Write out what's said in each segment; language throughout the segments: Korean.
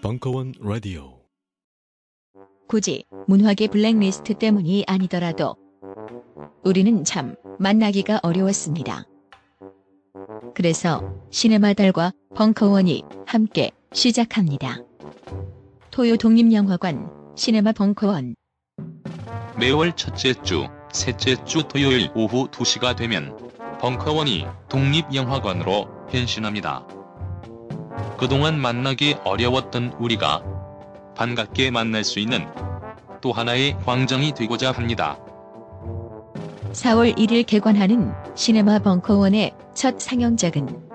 벙커원 라디오. 굳이 문화계 블랙리스트 때문이 아니더라도 우리는 참 만나기가 어려웠습니다. 그래서 시네마달과 벙커원이 함께 시작합니다. 토요 독립영화관 시네마 벙커원. 매월 첫째 주, 셋째 주 토요일 오후 2시가 되면 벙커원이 독립영화관으로 변신합니다. 그동안 만나기 어려웠던 우리가 반갑게 만날 수 있는 또 하나의 광장이 되고자 합니다. 4월 1일 개관하는 시네마 벙커원의 첫 상영작은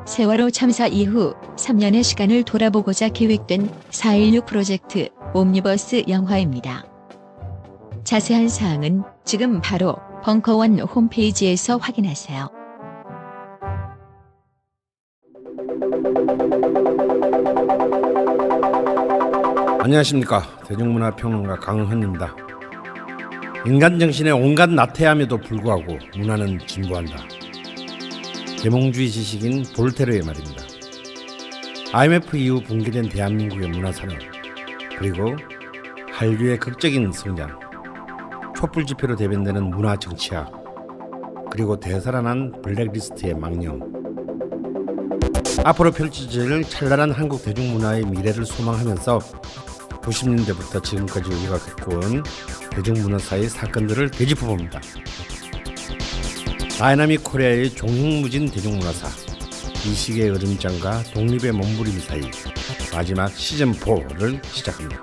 세월호 참사 이후 3년의 시간을 돌아보고자 계획된 4.16 프로젝트 옴니버스 영화입니다. 자세한 사항은 지금 바로 벙커원 홈페이지에서 확인하세요. 안녕하십니까. 대중문화평론가 강헌입니다. 인간 정신의 온갖 나태함에도 불구하고 문화는 진보한다. 계몽주의 지식인 볼테르의 말입니다. IMF 이후 붕괴된 대한민국의 문화산업, 그리고 한류의 극적인 성장, 촛불 집회로 대변되는 문화 정치학, 그리고 되살아난 블랙리스트의 망령. 앞으로 펼쳐질 찬란한 한국 대중문화의 미래를 소망하면서 90년대부터 지금까지 우리가 겪어온 대중문화사의 사건들을 되짚어봅니다. 다이나믹 코리아의 종횡무진 대중문화사, 이식의 으름장과 독립의 몸부림 사이, 마지막 시즌4를 시작합니다.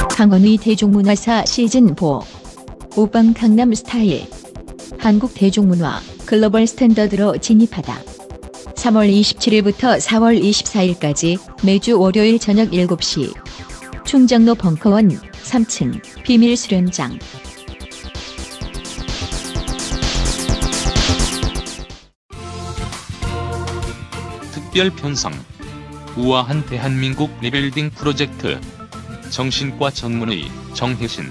강원의 대중문화사 시즌4 오빵 강남 스타일. 한국 대중문화 글로벌 스탠더드로 진입하다. 3월 27일부터 4월 24일까지 매주 월요일 저녁 7시 충정로 벙커원 3층 비밀 수련장. 특별 편성 우아한 대한민국 리빌딩 프로젝트 정신과 전문의 정혜신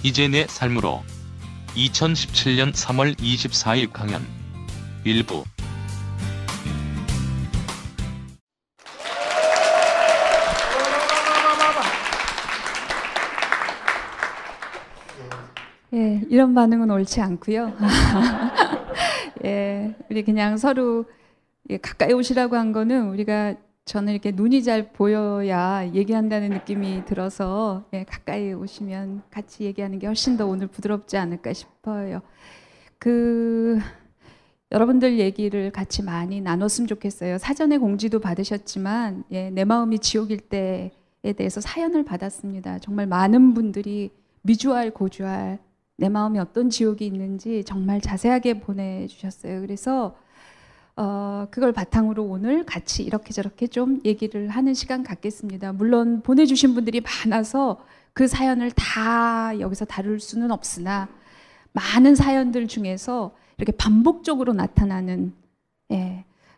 이제 내 삶으로 2017년 3월 24일 강연 일부. 예, 이런 반응은 옳지 않고요. 예, 우리 그냥 서로 가까이 오시라고 한 거는 저는 이렇게 눈이 잘 보여야 얘기한다는 느낌이 들어서 가까이 오시면 같이 얘기하는 게 훨씬 더 오늘 부드럽지 않을까 싶어요. 여러분들 얘기를 같이 많이 나눴으면 좋겠어요. 사전에 공지도 받으셨지만 내 마음이 지옥일 때에 대해서 사연을 받았습니다. 정말 많은 분들이 미주알 고주알 내 마음이 어떤 지옥이 있는지 정말 자세하게 보내주셨어요. 그래서 그걸 바탕으로 오늘 같이 이렇게 저렇게 좀 얘기를 하는 시간 갖겠습니다. 물론 보내주신 분들이 많아서 그 사연을 다 여기서 다룰 수는 없으나 많은 사연들 중에서 이렇게 반복적으로 나타나는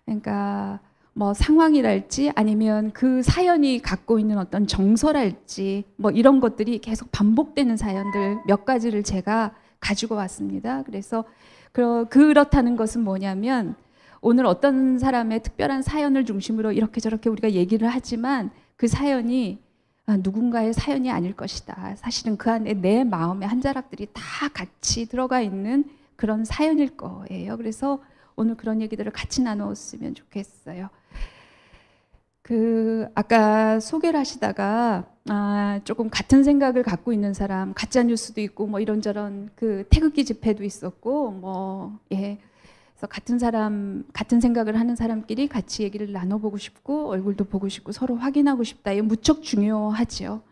그러니까 뭐 상황이랄지 아니면 그 사연이 갖고 있는 어떤 정서랄지 뭐 이런 것들이 계속 반복되는 사연들 몇 가지를 제가 가지고 왔습니다. 그래서 그렇다는 것은 뭐냐면 오늘 어떤 사람의 특별한 사연을 중심으로 이렇게 저렇게 우리가 얘기를 하지만 그 사연이 누군가의 사연이 아닐 것이다. 사실은 그 안에 내 마음의 한 자락들이 다 같이 들어가 있는 그런 사연일 거예요. 그래서 오늘 그런 얘기들을 같이 나눴으면 좋겠어요. 아까 소개를 하시다가 조금 같은 생각을 갖고 있는 사람, 가짜 뉴스도 있고 뭐 이런저런 태극기 집회도 있었고 그래서 같은 생각을 하는 사람끼리 같이 얘기를 나눠보고 싶고 얼굴도 보고 싶고 서로 확인하고 싶다. 이게 무척 중요하죠.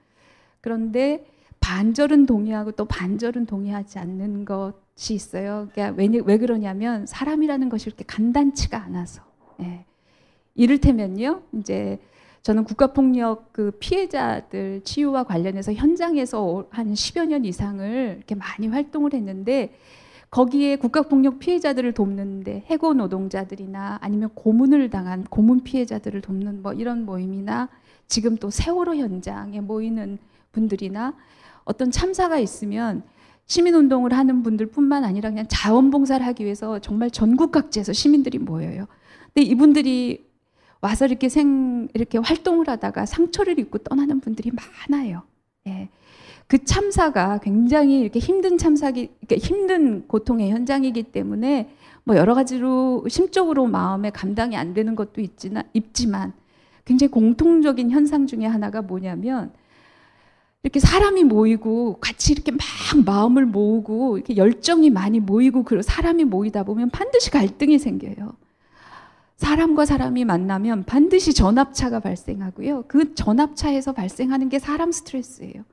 그런데 반절은 동의하고 또 반절은 동의하지 않는 것이 있어요. 그러니까 왜 그러냐면 사람이라는 것이 이렇게 간단치가 않아서. 이를테면요, 이제 저는 국가폭력 피해자들 치유와 관련해서 현장에서 한 10여 년 이상을 이렇게 많이 활동을 했는데 거기에 국가폭력 피해자들을 돕는데 해고 노동자들이나 아니면 고문을 당한 고문 피해자들을 돕는 뭐 이런 모임이나 지금 또 세월호 현장에 모이는 분들이나 어떤 참사가 있으면 시민운동을 하는 분들뿐만 아니라 그냥 자원봉사를 하기 위해서 정말 전국 각지에서 시민들이 모여요. 근데 이분들이 와서 이렇게 활동을 하다가 상처를 입고 떠나는 분들이 많아요. 예. 그 참사가 굉장히 이렇게 힘든 힘든 고통의 현장이기 때문에 뭐 여러 가지로 심적으로 마음에 감당이 안 되는 것도 있지만 굉장히 공통적인 현상 중에 하나가 뭐냐면 이렇게 사람이 모이고 같이 이렇게 막 마음을 모으고 이렇게 열정이 많이 모이고 그리고 사람이 모이다 보면 반드시 갈등이 생겨요. 사람과 사람이 만나면 반드시 전압차가 발생하고요. 그 전압차에서 발생하는 게 사람 스트레스예요.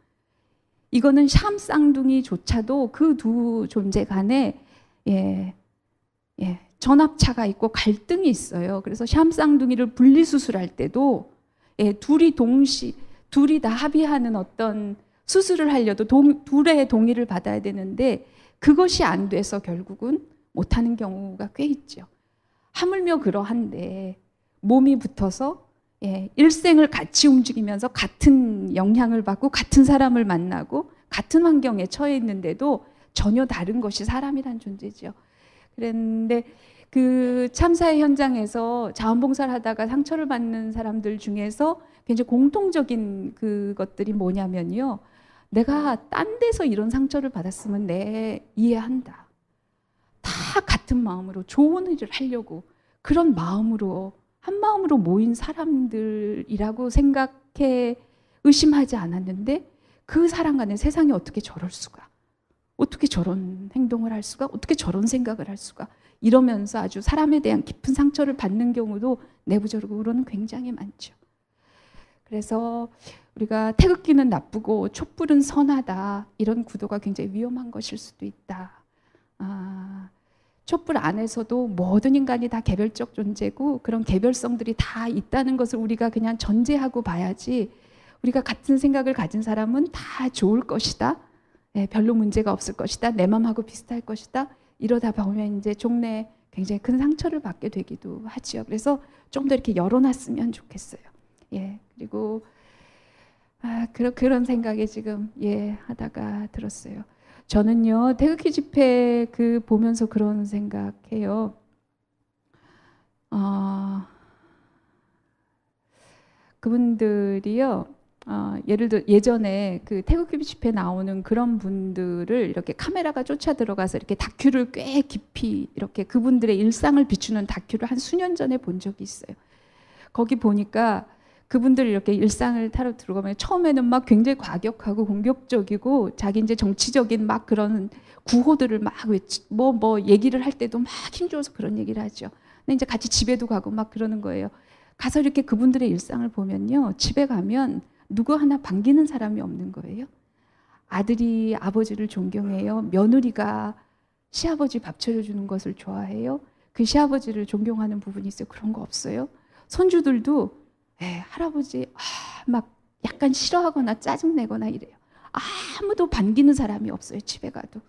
이거는 샴 쌍둥이조차도 그 두 존재 간에 전압차가 있고 갈등이 있어요. 그래서 샴 쌍둥이를 분리수술할 때도 둘이 다 합의하는 어떤 수술을 하려도 둘의 동의를 받아야 되는데 그것이 안 돼서 결국은 못하는 경우가 꽤 있죠. 하물며 그러한데 몸이 붙어서 일생을 같이 움직이면서 같은 영향을 받고 같은 사람을 만나고 같은 환경에 처해 있는데도 전혀 다른 것이 사람이란 존재죠. 그런데 그 참사의 현장에서 자원봉사를 하다가 상처를 받는 사람들 중에서 굉장히 공통적인 그것들이 뭐냐면요. 내가 딴 데서 이런 상처를 받았으면 이해한다. 다 같은 마음으로 좋은 일을 하려고 그런 마음으로 한 마음으로 모인 사람들이라고 생각해 의심하지 않았는데 그 사람 간에 세상이 어떻게 저럴 수가, 어떻게 저런 행동을 할 수가, 어떻게 저런 생각을 할 수가, 이러면서 아주 사람에 대한 깊은 상처를 받는 경우도 내부적으로는 굉장히 많죠. 그래서 우리가 태극기는 나쁘고 촛불은 선하다, 이런 구도가 굉장히 위험한 것일 수도 있다. 촛불 안에서도 모든 인간이 다 개별적 존재고 그런 개별성들이 다 있다는 것을 우리가 그냥 전제하고 봐야지, 우리가 같은 생각을 가진 사람은 다 좋을 것이다, 별로 문제가 없을 것이다, 내 마음하고 비슷할 것이다, 이러다 보면 이제 종래에 굉장히 큰 상처를 받게 되기도 하지요. 그래서 좀 더 이렇게 열어놨으면 좋겠어요. 그리고 그런 생각이 지금 하다가 들었어요. 저는요, 태극기 집회 보면서 그런 생각해요. 그분들이요, 예를 들어 예전에 그 태극기 집회 나오는 그런 분들을 이렇게 카메라가 쫓아 들어가서 이렇게 다큐를 꽤 깊이 이렇게 그분들의 일상을 비추는 다큐를 한 수년 전에 본 적이 있어요. 거기 보니까 그분들 이렇게 일상을 타러 들어가면 처음에는 막 굉장히 과격하고 공격적이고 자기 이제 정치적인 막 그런 구호들을 막 뭐 얘기를 할 때도 막 힘줘서 그런 얘기를 하죠. 근데 이제 같이 집에도 가고 막 그러는 거예요. 가서 이렇게 그분들의 일상을 보면요, 집에 가면 누구 하나 반기는 사람이 없는 거예요. 아들이 아버지를 존경해요. 며느리가 시아버지 밥 차려주는 것을 좋아해요. 그 시아버지를 존경하는 부분이 있어요. 그런 거 없어요. 손주들도 할아버지 막 약간 싫어하거나 짜증내거나 이래요. 아무도 반기는 사람이 없어요. 집에 가도.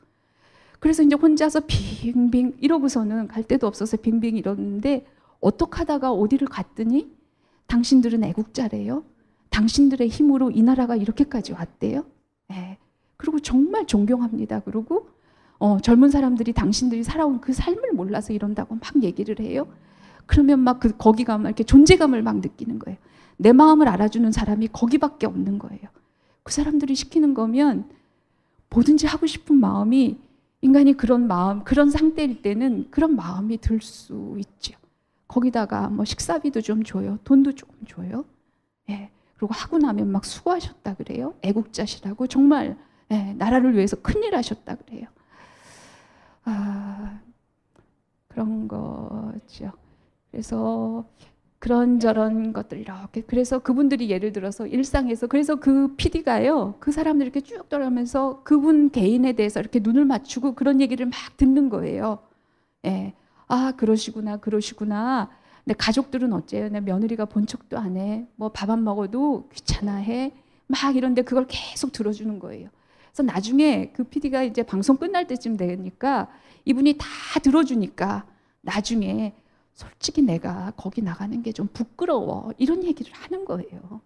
그래서 이제 혼자서 빙빙 이러고서는 갈 데도 없어서 빙빙 이러는데 어떻게 하다가 어디를 갔더니 당신들은 애국자래요. 당신들의 힘으로 이 나라가 이렇게까지 왔대요. 그리고 정말 존경합니다. 그리고 젊은 사람들이 당신들이 살아온 그 삶을 몰라서 이런다고 막 얘기를 해요. 그러면 막 거기 가면 이렇게 존재감을 막 느끼는 거예요. 내 마음을 알아주는 사람이 거기밖에 없는 거예요. 그 사람들이 시키는 거면 뭐든지 하고 싶은 마음이, 인간이 그런 마음, 그런 상태일 때는 그런 마음이 들 수 있죠. 거기다가 뭐 식사비도 좀 줘요. 돈도 좀 줘요. 그리고 하고 나면 막 수고하셨다 그래요. 애국자시라고 정말 나라를 위해서 큰일 하셨다 그래요. 그런 거죠. 그래서 그런저런 것들 이렇게, 그래서 그분들이 예를 들어서 일상에서, 그래서 그 PD가요, 그 사람들 이렇게 쭉 돌아가면서 그분 개인에 대해서 이렇게 눈을 맞추고 그런 얘기를 막 듣는 거예요. 그러시구나, 그러시구나. 근데 가족들은 어째요? 내 며느리가 본 척도 안 해. 뭐 밥 안 먹어도 귀찮아해. 막 이런데 그걸 계속 들어주는 거예요. 그래서 나중에 그 PD가 이제 방송 끝날 때쯤 되니까 이분이 다 들어주니까 나중에 솔직히 내가 거기 나가는 게 좀 부끄러워, 이런 얘기를 하는 거예요.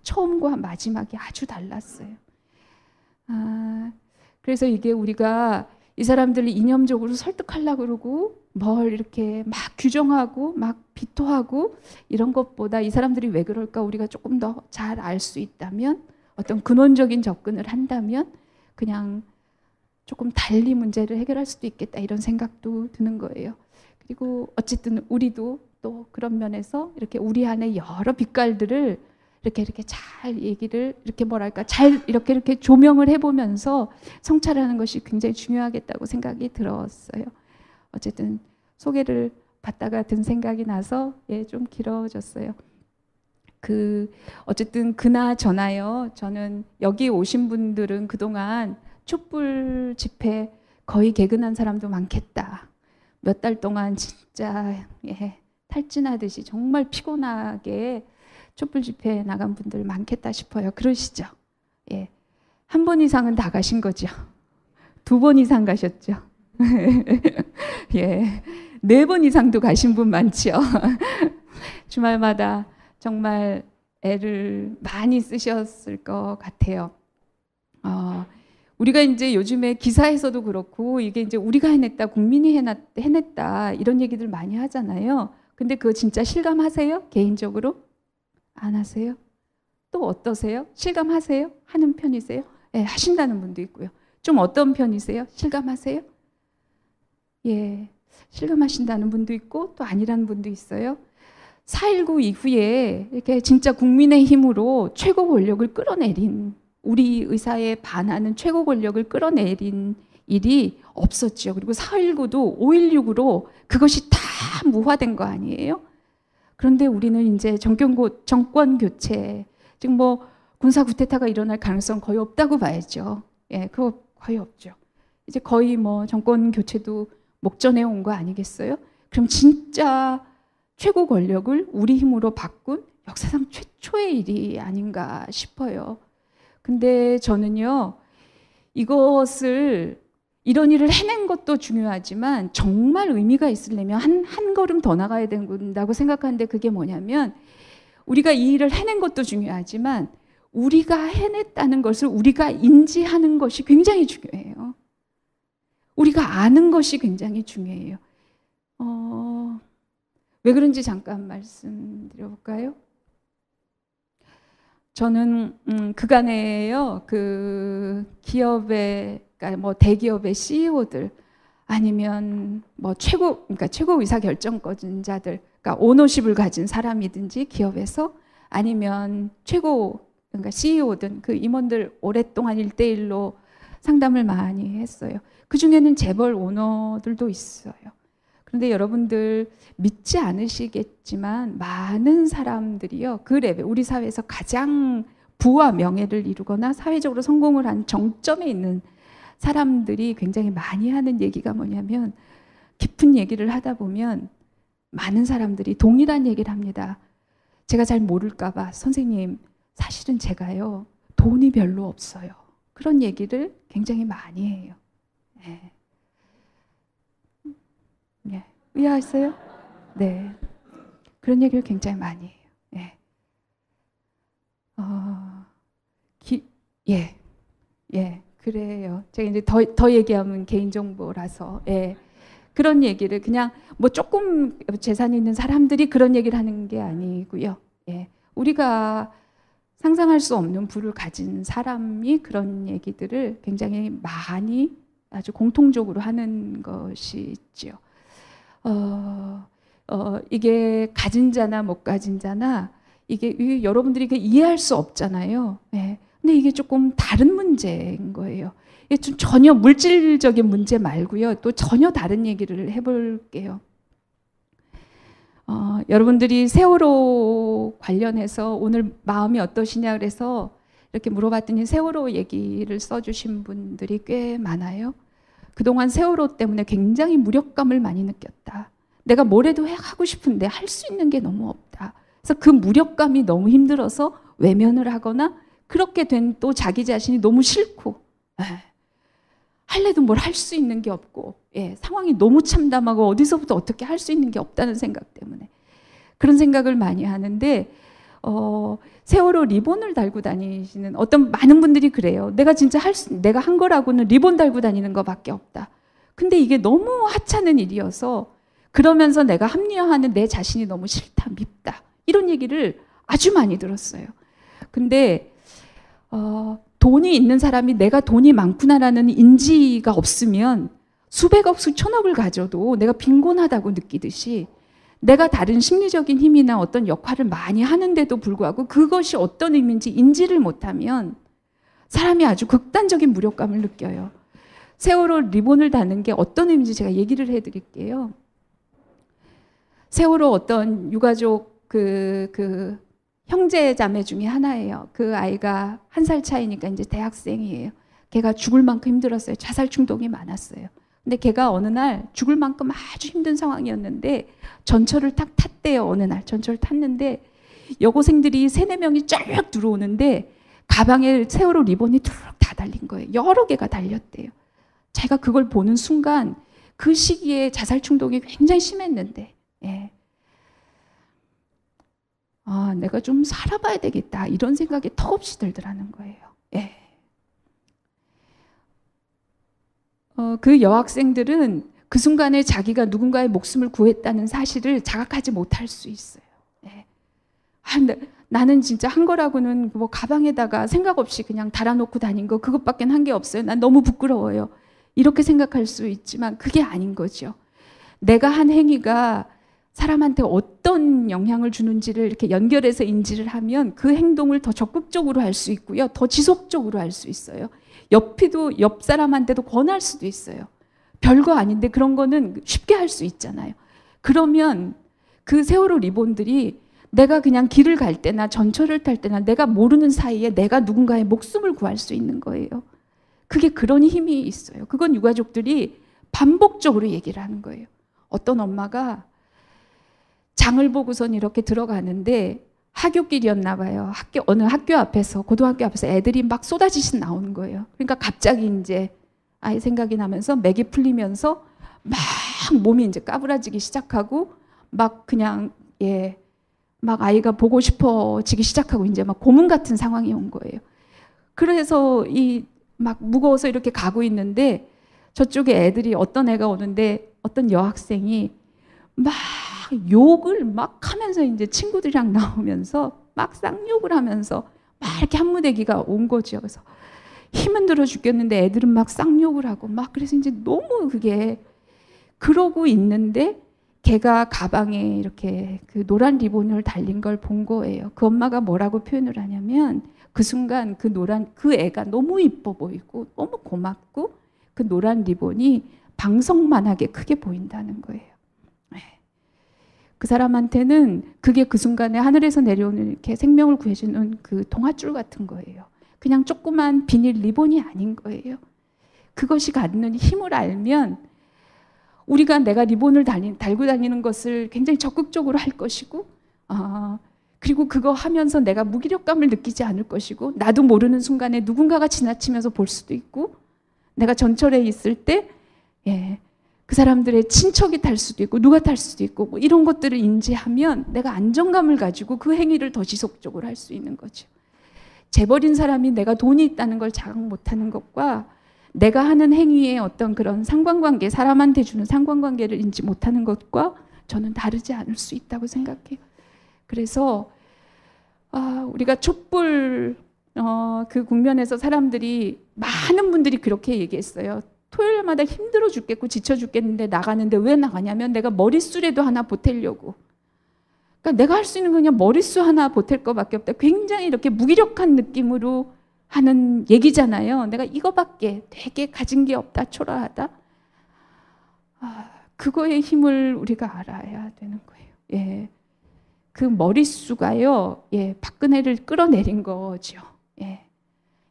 처음과 마지막이 아주 달랐어요. 그래서 이게 우리가 이 사람들을 이념적으로 설득하려고 그러고 뭘 이렇게 막 규정하고 막 비토하고 이런 것보다 이 사람들이 왜 그럴까 우리가 조금 더 잘 알 수 있다면, 어떤 근원적인 접근을 한다면 그냥 조금 달리 문제를 해결할 수도 있겠다, 이런 생각도 드는 거예요. 그리고 어쨌든 우리도 또 그런 면에서 이렇게 우리 안에 여러 빛깔들을 이렇게 잘 얘기를 이렇게 뭐랄까 잘 이렇게 조명을 해보면서 성찰하는 것이 굉장히 중요하겠다고 생각이 들었어요. 어쨌든 소개를 받다가 든 생각이 나서 좀 길어졌어요. 어쨌든 그나저나요. 저는 여기 오신 분들은 그동안 촛불 집회 거의 개근한 사람도 많겠다. 몇 달 동안 진짜 탈진하듯이 정말 피곤하게 촛불 집회에 나간 분들 많겠다 싶어요. 그러시죠? 한 번 이상은 다 가신 거죠. 2번 이상 가셨죠. 4번 이상도 가신 분 많죠. 주말마다 정말 애를 많이 쓰셨을 것 같아요. 우리가 이제 요즘에 기사에서도 그렇고 이게 이제 우리가 해냈다, 국민이 해냈다 이런 얘기들 많이 하잖아요. 근데 그거 진짜 실감하세요? 개인적으로? 안 하세요? 또 어떠세요? 실감하세요? 하는 편이세요? 하신다는 분도 있고요. 좀 어떤 편이세요? 실감하세요? 실감하신다는 분도 있고 또 아니라는 분도 있어요. 4.19 이후에 이렇게 진짜 국민의 힘으로 최고 권력을 끌어내린, 우리 의사에 반하는 최고 권력을 끌어내린 일이 없었죠. 그리고 4.19도 5.16으로 그것이 다 무화된 거 아니에요? 그런데 우리는 이제 정권 교체, 지금 뭐 군사 쿠데타가 일어날 가능성 거의 없다고 봐야죠. 그거 거의 없죠. 이제 거의 뭐 정권 교체도 목전에 온 거 아니겠어요? 그럼 진짜 최고 권력을 우리 힘으로 바꾼 역사상 최초의 일이 아닌가 싶어요. 근데 저는요, 이런 일을 해낸 것도 중요하지만 정말 의미가 있으려면 한 걸음 더 나가야 된다고 생각하는데, 그게 뭐냐면 우리가 이 일을 해낸 것도 중요하지만 우리가 해냈다는 것을 우리가 인지하는 것이 굉장히 중요해요. 우리가 아는 것이 굉장히 중요해요. 왜 그런지 잠깐 말씀드려볼까요? 저는 그간에요, 기업의, 그러니까 뭐 대기업의 CEO들 아니면 뭐 그러니까 최고 의사 결정권자들, 그러니까 오너십을 가진 사람이든지 기업에서, 아니면 그러니까 CEO든 그 임원들 오랫동안 1대1로 상담을 많이 했어요. 그 중에는 재벌 오너들도 있어요. 그런데 여러분들 믿지 않으시겠지만 많은 사람들이요, 그 레벨, 우리 사회에서 가장 부와 명예를 이루거나 사회적으로 성공을 한 정점에 있는 사람들이 굉장히 많이 하는 얘기가 뭐냐면, 깊은 얘기를 하다 보면 많은 사람들이 동일한 얘기를 합니다. 제가 잘 모를까 봐, 선생님 사실은 제가요 돈이 별로 없어요. 그런 얘기를 굉장히 많이 해요. 이해하세요? 네. 그런 얘기를 굉장히 많이 해요. 그래요. 제가 이제 더 얘기하면 개인정보라서, 그런 얘기를 그냥 뭐 조금 재산이 있는 사람들이 그런 얘기를 하는 게 아니고요. 우리가 상상할 수 없는 부를 가진 사람이 그런 얘기들을 굉장히 많이 아주 공통적으로 하는 것이 있지요. 이게 가진 자나 못 가진 자나, 이게 여러분들이 이해할 수 없잖아요. 근데 이게 조금 다른 문제인 거예요. 이게 좀 전혀 물질적인 문제 말고요, 또 전혀 다른 얘기를 해볼게요. 여러분들이 세월호 관련해서 오늘 마음이 어떠시냐 그래서 이렇게 물어봤더니 세월호 얘기를 써주신 분들이 꽤 많아요. 그동안 세월호 때문에 굉장히 무력감을 많이 느꼈다. 내가 뭐래도 하고 싶은데 할 수 있는 게 너무 없다. 그래서 그 무력감이 너무 힘들어서 외면을 하거나, 그렇게 된 또 자기 자신이 너무 싫고, 할래도 뭘 할 수 있는 게 없고, 상황이 너무 참담하고 어디서부터 어떻게 할 수 있는 게 없다는 생각 때문에 그런 생각을 많이 하는데, 세월호 리본을 달고 다니시는 어떤 많은 분들이 그래요. 내가 진짜 내가 한 거라고는 리본 달고 다니는 것밖에 없다. 근데 이게 너무 하찮은 일이어서 그러면서 내가 합리화하는 내 자신이 너무 싫다, 밉다. 이런 얘기를 아주 많이 들었어요. 근데 돈이 있는 사람이 내가 돈이 많구나라는 인지가 없으면 수백억, 수천억을 가져도 내가 빈곤하다고 느끼듯이 내가 다른 심리적인 힘이나 어떤 역할을 많이 하는데도 불구하고 그것이 어떤 의미인지 인지를 못하면 사람이 아주 극단적인 무력감을 느껴요. 세월호 리본을 다는 게 어떤 의미인지 제가 얘기를 해드릴게요. 세월호 어떤 유가족 그 형제 자매 중에 하나예요. 그 아이가 1살 차이니까 이제 대학생이에요. 걔가 죽을 만큼 힘들었어요. 자살 충동이 많았어요. 근데 걔가 어느 날 죽을 만큼 아주 힘든 상황이었는데 전철을 딱 탔대요. 어느 날 전철을 탔는데 여고생들이 3-4명이 쫙 들어오는데 가방에 세월호 리본이 툭 다 달린 거예요. 여러 개가 달렸대요. 제가 그걸 보는 순간 그 시기에 자살 충동이 굉장히 심했는데 내가 좀 살아봐야 되겠다 이런 생각이 턱없이 들더라는 거예요. 그 여학생들은 그 순간에 자기가 누군가의 목숨을 구했다는 사실을 자각하지 못할 수 있어요. 나는 진짜 한 거라고는 뭐 가방에다가 생각 없이 그냥 달아놓고 다닌 거 그것밖에 한 게 없어요. 난 너무 부끄러워요. 이렇게 생각할 수 있지만 그게 아닌 거죠. 내가 한 행위가 사람한테 어떤 영향을 주는지를 이렇게 연결해서 인지를 하면 그 행동을 더 적극적으로 할 수 있고요. 더 지속적으로 할 수 있어요. 옆 사람한테도 권할 수도 있어요. 별거 아닌데 그런 거는 쉽게 할 수 있잖아요. 그러면 그 세월호 리본들이 내가 그냥 길을 갈 때나 전철을 탈 때나 내가 모르는 사이에 내가 누군가의 목숨을 구할 수 있는 거예요. 그게 그런 힘이 있어요. 그건 유가족들이 반복적으로 얘기를 하는 거예요. 어떤 엄마가 장을 보고선 이렇게 들어가는데 하굣길이었나 봐요. 어느 학교 앞에서, 고등학교 앞에서 애들이 막 쏟아지듯이 나오는 거예요. 그러니까 갑자기 이제 아이 생각이 나면서 맥이 풀리면서 막 몸이 이제 까부라지기 시작하고 막 그냥 막 아이가 보고 싶어지기 시작하고 이제 막 고문 같은 상황이 온 거예요. 그래서 막 무거워서 이렇게 가고 있는데 저쪽에 애들이 어떤 애가 오는데 어떤 여학생이 막 욕을 막 하면서 이제 친구들이랑 나오면서 막 쌍욕을 하면서 막 이렇게 한무대기가 온 거죠. 그래서 힘은 들어 죽겠는데 애들은 막 쌍욕을 하고 막 그래서 이제 너무 그게 그러고 있는데 걔가 가방에 이렇게 그 노란 리본을 달린 걸 본 거예요. 그 엄마가 뭐라고 표현을 하냐면 그 순간 그 애가 너무 이뻐 보이고 너무 고맙고 그 노란 리본이 방석만하게 크게 보인다는 거예요. 그 사람한테는 그게 그 순간에 하늘에서 내려오는 이렇게 생명을 구해주는 그 동아줄 같은 거예요. 그냥 조그만 비닐 리본이 아닌 거예요. 그것이 갖는 힘을 알면 우리가 내가 리본을 달고 다니는 것을 굉장히 적극적으로 할 것이고 그리고 그거 하면서 내가 무기력감을 느끼지 않을 것이고 나도 모르는 순간에 누군가가 지나치면서 볼 수도 있고 내가 전철에 있을 때 그 사람들의 친척이 탈 수도 있고 누가 탈 수도 있고 뭐 이런 것들을 인지하면 내가 안정감을 가지고 그 행위를 더 지속적으로 할 수 있는 거죠. 재벌인 사람이 내가 돈이 있다는 걸 자각 못하는 것과 내가 하는 행위의 어떤 그런 상관관계, 사람한테 주는 상관관계를 인지 못하는 것과 저는 다르지 않을 수 있다고 생각해요. 그래서 우리가 촛불 그 국면에서 사람들이 많은 분들이 그렇게 얘기했어요. 토요일마다 힘들어 죽겠고 지쳐 죽겠는데 나가는데 왜 나가냐면 내가 머릿수라도 하나 보태려고. 그러니까 내가 할 수 있는 건 그냥 머릿수 하나 보탤 것밖에 없다. 굉장히 이렇게 무기력한 느낌으로 하는 얘기잖아요. 내가 이거밖에 되게 가진 게 없다, 초라하다. 그거의 힘을 우리가 알아야 되는 거예요. 그 머릿수가요, 박근혜를 끌어내린 거죠.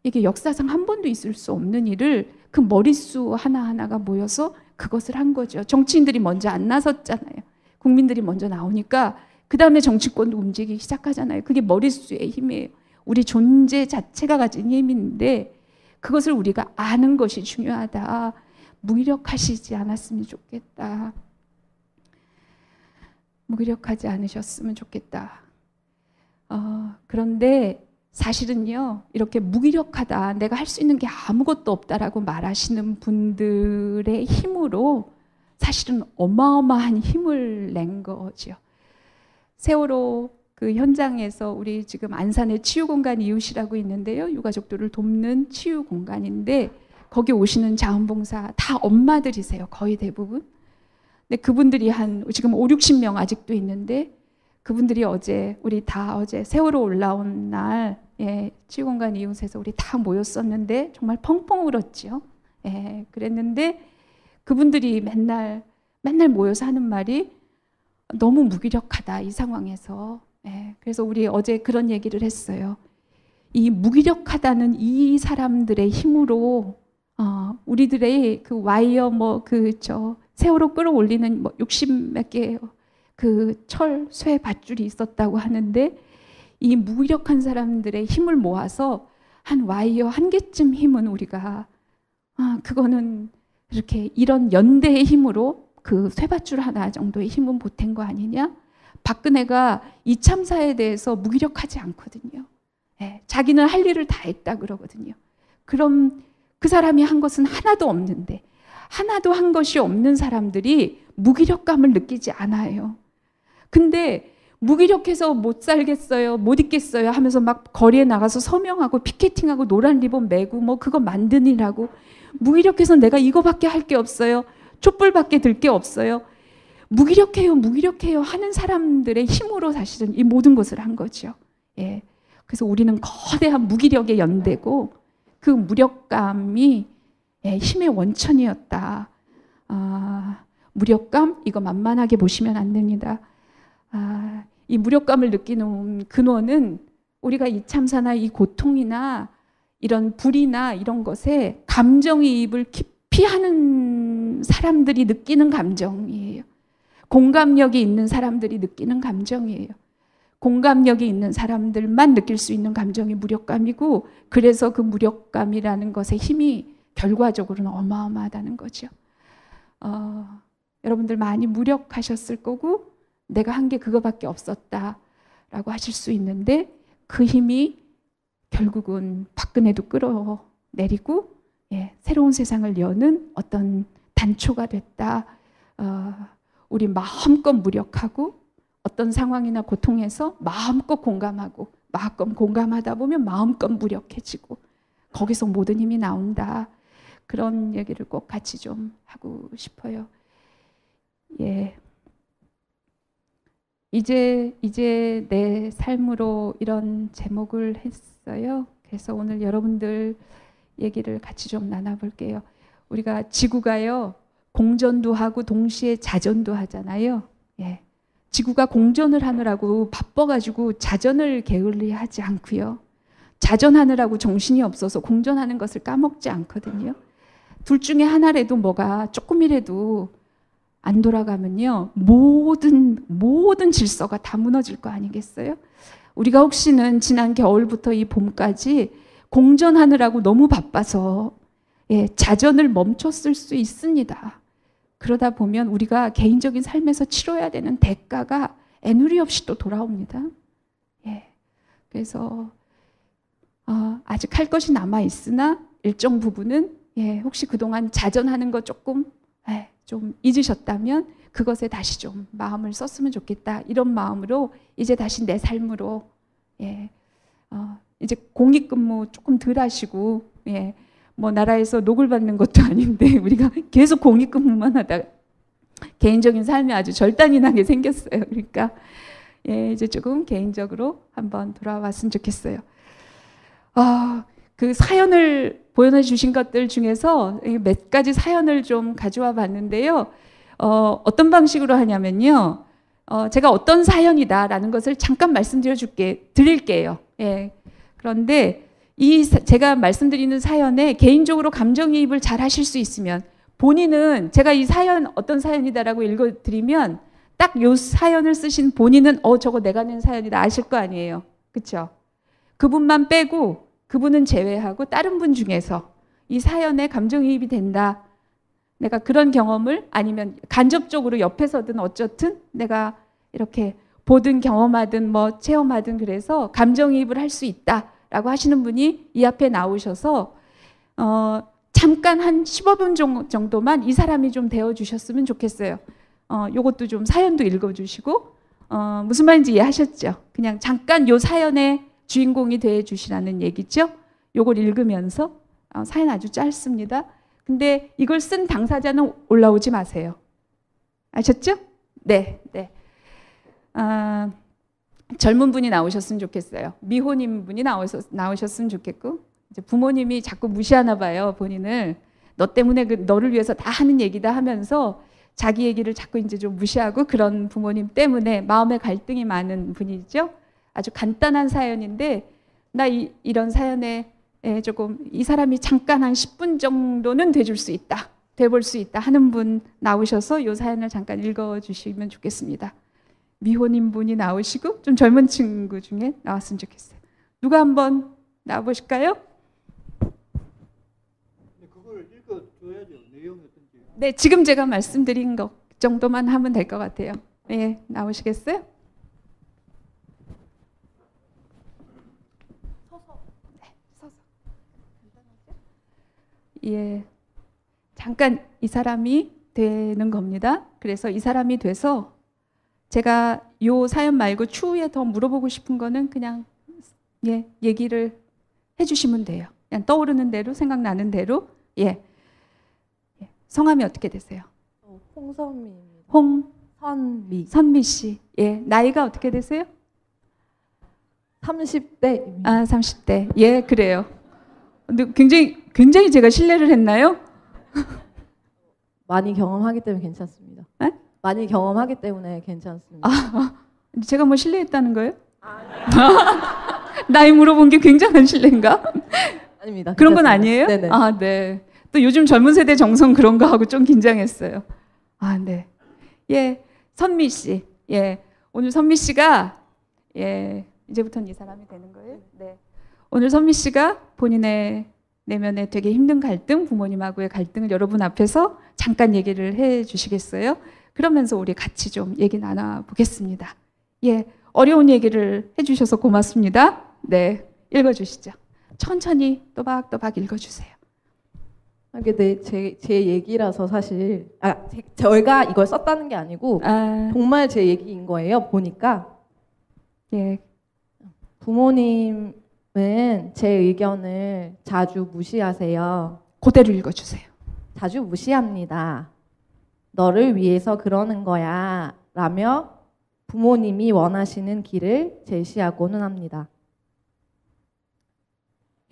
이게 역사상 한 번도 있을 수 없는 일을 그 머릿수 하나하나가 모여서 그것을 한 거죠. 정치인들이 먼저 안 나섰잖아요. 국민들이 먼저 나오니까 그 다음에 정치권도 움직이기 시작하잖아요. 그게 머릿수의 힘이에요. 우리 존재 자체가 가진 힘인데 그것을 우리가 아는 것이 중요하다. 무기력하시지 않았으면 좋겠다. 무기력하지 않으셨으면 좋겠다. 그런데 사실은요, 이렇게 무기력하다, 내가 할 수 있는 게 아무것도 없다라고 말하시는 분들의 힘으로 사실은 어마어마한 힘을 낸 거죠. 세월호 그 현장에서 우리 지금 안산에 치유공간 이웃이라고 있는데요. 유가족들을 돕는 치유공간인데 거기 오시는 자원봉사 다 엄마들이세요. 거의 대부분. 근데 그분들이 한 지금 5, 60명 아직도 있는데 그분들이 우리 다 어제 세월호 올라온 날 치유공간 이웃에서 우리 다 모였었는데 정말 펑펑 울었죠. 그랬는데 그분들이 맨날 모여서 하는 말이 너무 무기력하다, 이 상황에서. 그래서 우리 어제 그런 얘기를 했어요. 이 무기력하다는 이 사람들의 힘으로 우리들의 그 와이어 세월호 끌어올리는 60몇 개 그 쇠 밧줄이 있었다고 하는데 이 무기력한 사람들의 힘을 모아서 한 와이어 한 개쯤 힘은 우리가 그거는 이렇게 이런 연대의 힘으로 그 쇠밧줄 하나 정도의 힘은 보탠 거 아니냐? 박근혜가 이 참사에 대해서 무기력하지 않거든요. 자기는 할 일을 다 했다 그러거든요. 그럼 그 사람이 한 것은 하나도 없는데 하나도 한 것이 없는 사람들이 무기력감을 느끼지 않아요. 근데 무기력해서 못 살겠어요, 못 있겠어요 하면서 막 거리에 나가서 서명하고 피켓팅하고 노란 리본 메고 그거 만드느라고 무기력해서 내가 이거밖에 할 게 없어요. 촛불밖에 들 게 없어요. 무기력해요 하는 사람들의 힘으로 사실은 이 모든 것을 한 거죠. 그래서 우리는 거대한 무기력의 연대고 그 무력감이 힘의 원천이었다. 무력감 이거 만만하게 보시면 안 됩니다. 이 무력감을 느끼는 근원은 우리가 이 참사나 이 고통이나 이런 불이나 이런 것에 감정이입을 깊이 하는 사람들이 느끼는 감정이에요. 공감력이 있는 사람들이 느끼는 감정이에요. 공감력이 있는 사람들만 느낄 수 있는 감정이 무력감이고 그래서 그 무력감이라는 것의 힘이 결과적으로는 어마어마하다는 거죠. 여러분들 많이 무력하셨을 거고 내가 한 게 그거밖에 없었다라고 하실 수 있는데 그 힘이 결국은 박근혜도 끌어내리고 새로운 세상을 여는 어떤 단초가 됐다. 우리 마음껏 무력하고 어떤 상황이나 고통에서 마음껏 공감하고 마음껏 공감하다 보면 마음껏 무력해지고 거기서 모든 힘이 나온다. 그런 얘기를 꼭 같이 좀 하고 싶어요. 이제 내 삶으로 이런 제목을 했어요. 그래서 오늘 여러분들 얘기를 같이 좀 나눠볼게요. 우리가 지구가요 공전도 하고 동시에 자전도 하잖아요. 지구가 공전을 하느라고 바빠가지고 자전을 게을리하지 않고요. 자전하느라고 정신이 없어서 공전하는 것을 까먹지 않거든요. 둘 중에 하나라도 뭐가 조금이라도 안 돌아가면요 모든 질서가 다 무너질 거 아니겠어요? 우리가 혹시는 지난 겨울부터 이 봄까지 공전하느라고 너무 바빠서 자전을 멈췄을 수 있습니다. 그러다 보면 우리가 개인적인 삶에서 치러야 되는 대가가 애누리 없이 또 돌아옵니다. 그래서 아직 할 것이 남아 있으나 일정 부분은 혹시 그동안 자전하는 거 조금 좀 잊으셨다면 그것에 다시 좀 마음을 썼으면 좋겠다. 이런 마음으로 이제 다시 내 삶으로 이제 공익근무 조금 덜 하시고 뭐 나라에서 녹을 받는 것도 아닌데 우리가 계속 공익근무만 하다가 개인적인 삶이 아주 절단이 나게 생겼어요. 그러니까 이제 조금 개인적으로 한번 돌아왔으면 좋겠어요. 그 사연을 보내주신 것들 중에서 몇 가지 사연을 좀 가져와 봤는데요. 어떤 방식으로 하냐면요. 제가 어떤 사연이다라는 것을 잠깐 드릴게요. 그런데 제가 말씀드리는 사연에 개인적으로 감정이입을 잘 하실 수 있으면 본인은 제가 이 사연 어떤 사연이다라고 읽어드리면 딱 이 사연을 쓰신 본인은 저거 내가 낸 사연이다 아실 거 아니에요. 그렇죠? 그분만 빼고 그분은 제외하고 다른 분 중에서 이 사연에 감정이입이 된다. 내가 그런 경험을 아니면 간접적으로 옆에서든 어쨌든 내가 이렇게 보든 경험하든 뭐 체험하든 그래서 감정이입을 할 수 있다라고 하시는 분이 이 앞에 나오셔서 잠깐 한 15분 정도만 이 사람이 좀 되어주셨으면 좋겠어요. 요것도 좀 사연도 읽어주시고 무슨 말인지 이해하셨죠? 그냥 잠깐 요 사연의 주인공이 되어주시라는 얘기죠. 요걸 읽으면서 사연 아주 짧습니다. 근데 이걸 쓴 당사자는 올라오지 마세요. 아셨죠? 네, 네. 젊은 분이 나오셨으면 좋겠어요. 미혼인 분이 나오셨으면 좋겠고, 이제 부모님이 자꾸 무시하나 봐요, 본인을. 너 때문에 너를 위해서 다 하는 얘기다 하면서 자기 얘기를 자꾸 이제 좀 무시하고 그런 부모님 때문에 마음의 갈등이 많은 분이죠. 아주 간단한 사연인데, 나 이런 사연에 조금 이 사람이 잠깐 한 10분 정도는 돼줄 수 있다, 돼볼 수 있다 하는 분 나오셔서 이 사연을 잠깐 읽어주시면 좋겠습니다. 미혼인 분이 나오시고 좀 젊은 친구 중에 나왔으면 좋겠어요. 누가 한번 나와보실까요? 그걸 읽어줘야죠. 내용이 어떤지. 네, 지금 제가 말씀드린 것 정도만 하면 될 것 같아요. 네, 나오시겠어요? 서서. 예, 잠깐 이 사람이 되는 겁니다. 그래서 이 사람이 돼서 제가 요 사연 말고 추후에 더 물어보고 싶은 거는 그냥 얘기를 해주시면 돼요. 그냥 떠오르는 대로, 생각나는 대로. 예. 성함이 어떻게 되세요? 홍선미입니다. 홍선미. 선미 씨. 예. 나이가 어떻게 되세요? 30대입니다. 아, 30대. 예, 그래요. 근데 굉장히 제가 신뢰를 했나요? 많이 경험하기 때문에 괜찮습니다. 에? 많이 경험하기 때문에 괜찮습니다. 제가 뭐 신뢰했다는 거예요? 나이 물어본 게 굉장한 신뢰인가? 아닙니다. 그런 건 괜찮습니다. 아니에요? 네네. 아, 네. 또 요즘 젊은 세대 정성 그런 거 하고 좀 긴장했어요. 아, 네. 예, 선미 씨. 예, 오늘 선미 씨가 이제부터는 이 사람이 되는 거예요. 네. 오늘 선미 씨가 본인의 내면에 되게 힘든 갈등, 부모님하고의 갈등을 여러분 앞에서 잠깐 얘기를 해 주시겠어요? 그러면서 우리 같이 좀 얘기 나눠보겠습니다. 예, 어려운 얘기를 해주셔서 고맙습니다. 네, 읽어주시죠. 천천히 또박또박 읽어주세요. 네, 제 얘기라서 사실 저희가 이걸 썼다는 게 아니고 정말 제 얘기인 거예요. 보니까 예, 부모님은 제 의견을 자주 무시하세요. 그대로 읽어주세요. 자주 무시합니다. 너를 위해서 그러는 거야 라며 부모님이 원하시는 길을 제시하고는 합니다.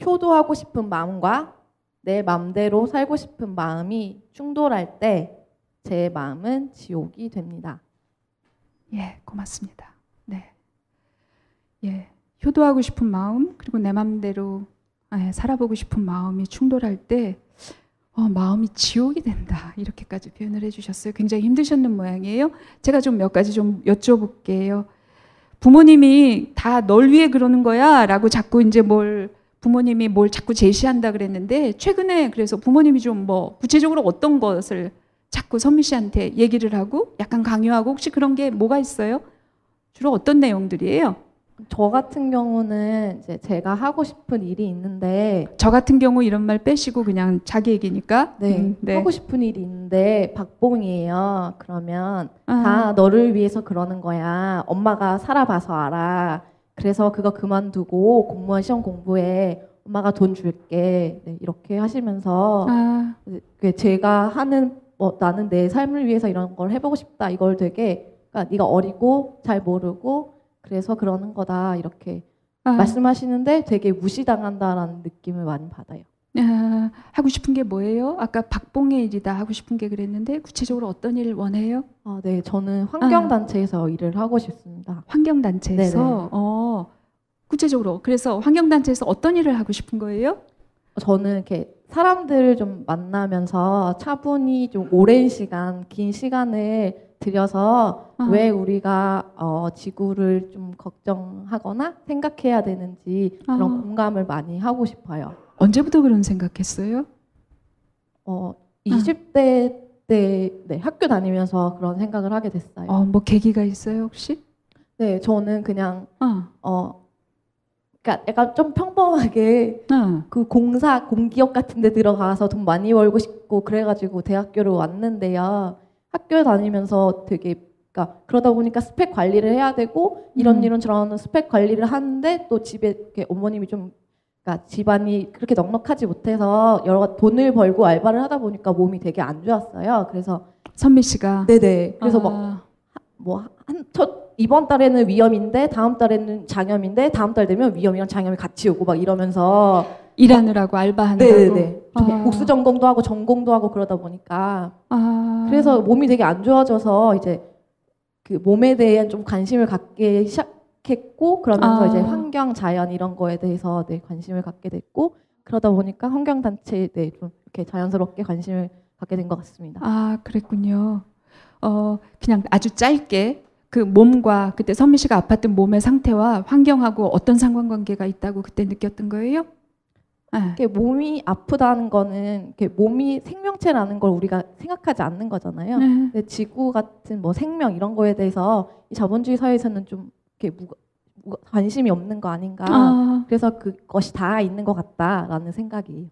효도하고 싶은 마음과 내 마음대로 살고 싶은 마음이 충돌할 때 제 마음은 지옥이 됩니다. 예, 고맙습니다. 네, 예, 효도하고 싶은 마음 그리고 내 마음대로 살아보고 싶은 마음이 충돌할 때 마음이 지옥이 된다 이렇게까지 표현을 해주셨어요. 굉장히 힘드셨는 모양이에요. 제가 좀 몇 가지 좀 여쭤볼게요. 부모님이 다 널 위해 그러는 거야 라고 자꾸 이제 부모님이 뭘 자꾸 제시한다 그랬는데 최근에 그래서 부모님이 좀 구체적으로 어떤 것을 자꾸 선미 씨한테 얘기를 하고 약간 강요하고 혹시 그런 게 뭐가 있어요? 주로 어떤 내용들이에요? 저 같은 경우는 이제 제가 하고 싶은 일이 있는데 저 같은 경우 이런 말 빼시고 그냥 자기 얘기니까 네. 하고 싶은 일이 있는데 박봉이에요. 그러면 다 너를 위해서 그러는 거야. 엄마가 살아봐서 알아. 그래서 그거 그만두고 공무원 시험 공부해. 엄마가 돈 줄게. 네, 이렇게 하시면서 제가 하는 나는 내 삶을 위해서 이런 걸 해보고 싶다. 이걸 되게 그러니까 네가 어리고 잘 모르고 그래서 그러는 거다 이렇게 말씀하시는데 되게 무시당한다라는 느낌을 많이 받아요. 하고 싶은 게 뭐예요? 아까 박봉의 일이다 하고 싶은 게 그랬는데 구체적으로 어떤 일을 원해요? 네, 저는 환경단체에서 일을 하고 싶습니다. 환경단체에서? 구체적으로 그래서 환경단체에서 어떤 일을 하고 싶은 거예요? 저는 이렇게 사람들을 좀 만나면서 차분히 좀 오랜 시간, 긴 시간을 들여서 왜 우리가 지구를 좀 걱정하거나 생각해야 되는지 그런 공감을 많이 하고 싶어요. 언제부터 그런 생각했어요? 20대 때 학교 다니면서 그런 생각을 하게 됐어요. 뭐 계기가 있어요 혹시? 네, 저는 그냥 그러니까 약간 좀 평범하게 그 공기업 같은 데 들어가서 돈 많이 벌고 싶고 그래가지고 대학교를 왔는데요. 학교 다니면서 되게 그러니까 그러다 보니까 스펙 관리를 해야 되고 이런 저런 스펙 관리를 하는데 또 집에 이렇게 어머님이 좀 그러니까 집안이 그렇게 넉넉하지 못해서 여러 돈을 벌고 알바를 하다 보니까 몸이 되게 안 좋았어요. 그래서 선미 씨가 네네. 그래서 이번 달에는 위염인데 다음 달에는 장염인데 다음 달 되면 위염이랑 장염이 같이 오고 막 이러면서 일하느라고 알바하느라고. 네네. 복수 전공도 하고 전공도 하고 그러다 보니까 그래서 몸이 되게 안 좋아져서 이제 그 몸에 대한 좀 관심을 갖게 시작했고 그러면서 이제 환경 자연 이런 거에 대해서 네, 관심을 갖게 됐고 그러다 보니까 환경 단체에 네, 좀 이렇게 자연스럽게 관심을 갖게 된 것 같습니다. 아, 그랬군요. 그냥 아주 짧게 그 몸과 그때 선미 씨가 아팠던 몸의 상태와 환경하고 어떤 상관관계가 있다고 그때 느꼈던 거예요? 네. 몸이 아프다는 거는 몸이 생명체라는 걸 우리가 생각하지 않는 거잖아요. 네. 근데 지구 같은 뭐 생명 이런 거에 대해서 이 자본주의 사회에서는 좀 이렇게 관심이 없는 거 아닌가. 그래서 그것이 다 있는 것 같다라는 생각이.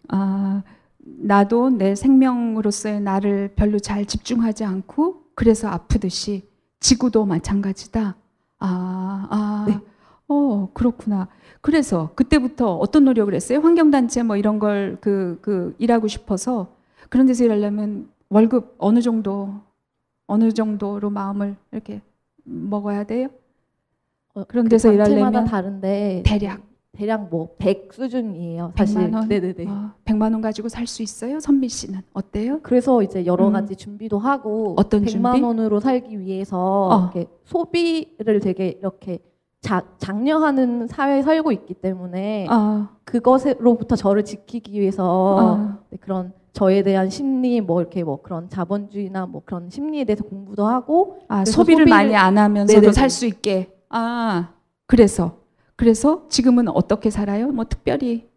나도 내 생명으로서의 나를 별로 잘 집중하지 않고 그래서 아프듯이 지구도 마찬가지다. 네. 그렇구나. 그래서 그때부터 어떤 노력을 했어요? 환경단체 뭐 이런 걸 일하고 싶어서 그런 데서 일하려면 월급 어느 정도로 마음을 이렇게 먹어야 돼요? 그런 데서 일하려면 다른데 대략 뭐 100 수준이에요. 사실. 100만 원? 네네네. 100만 원 가지고 살 수 있어요? 선미 씨는 어때요? 그래서 이제 여러 가지 준비도 하고 어떤 100만 준비? 원으로 살기 위해서 이렇게 소비를 되게 이렇게 장려하는 사회에 살고 있기 때문에 그것으로부터 저를 지키기 위해서 그런 저에 대한 심리 뭐 이렇게 뭐 그런 자본주의나 뭐 그런 심리에 대해서 공부도 하고 소비를 많이 안 하면서도 살 수 있게. 그래서 지금은 어떻게 살아요? 뭐 특별히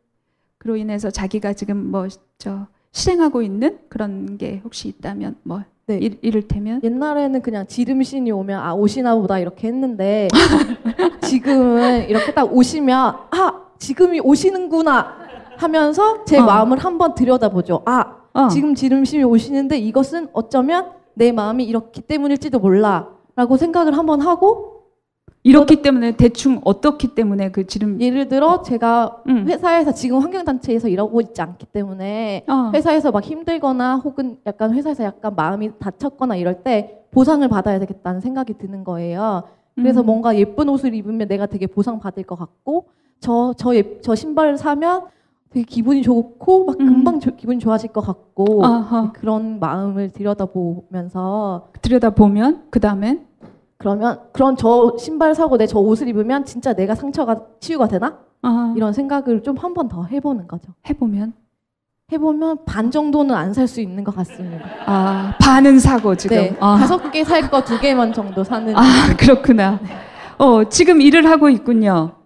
그로 인해서 자기가 지금 실행하고 있는 그런 게 혹시 있다면 뭐 이를테면 옛날에는 그냥 지름신이 오면 오시나 보다 이렇게 했는데 지금은 이렇게 딱 오시면 지금이 오시는구나 하면서 제 마음을 한번 들여다보죠. 지금 지름신이 오시는데 이것은 어쩌면 내 마음이 이렇기 때문일지도 몰라 라고 생각을 한번 하고 이렇기 때문에 대충 어떻기 때문에 그 지름 예를 들어 제가 회사에서 지금 환경단체에서 일하고 있지 않기 때문에 회사에서 막 힘들거나 혹은 약간 회사에서 약간 마음이 다쳤거나 이럴 때 보상을 받아야 되겠다는 생각이 드는 거예요. 그래서 뭔가 예쁜 옷을 입으면 내가 되게 보상받을 것 같고 저 신발을 사면 되게 기분이 좋고 막 금방 기분이 좋아질 것 같고 그런 마음을 들여다보면 그 다음엔 그럼 저 신발 사고 내 저 옷을 입으면 진짜 내가 상처가 치유가 되나? 이런 생각을 좀 한 번 더 해보는 거죠. 해보면 반 정도는 안 살 수 있는 것 같습니다. 반은 사고 지금. 네, 5개 살 거 2개만 정도 사는. 그렇구나. 지금 일을 하고 있군요.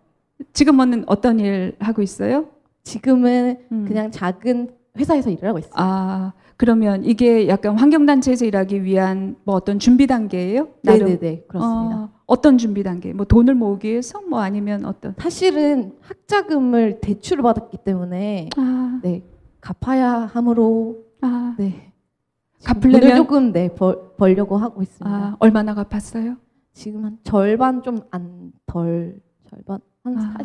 지금은 어떤 일 하고 있어요? 지금은 그냥 작은 회사에서 일을 하고 있어요. 그러면 이게 약간 환경단체에서 일하기 위한 뭐 어떤 준비 단계예요? 네네네, 그렇습니다. 어떤 준비 단계? 뭐 돈을 모으기 위해서 뭐 아니면 어떤? 사실은 학자금을 대출을 받았기 때문에 네, 갚아야 하므로 네, 갚으려면 조금 벌려고 하고 있습니다. 얼마나 갚았어요? 지금 한 절반 좀 안 덜 절반 한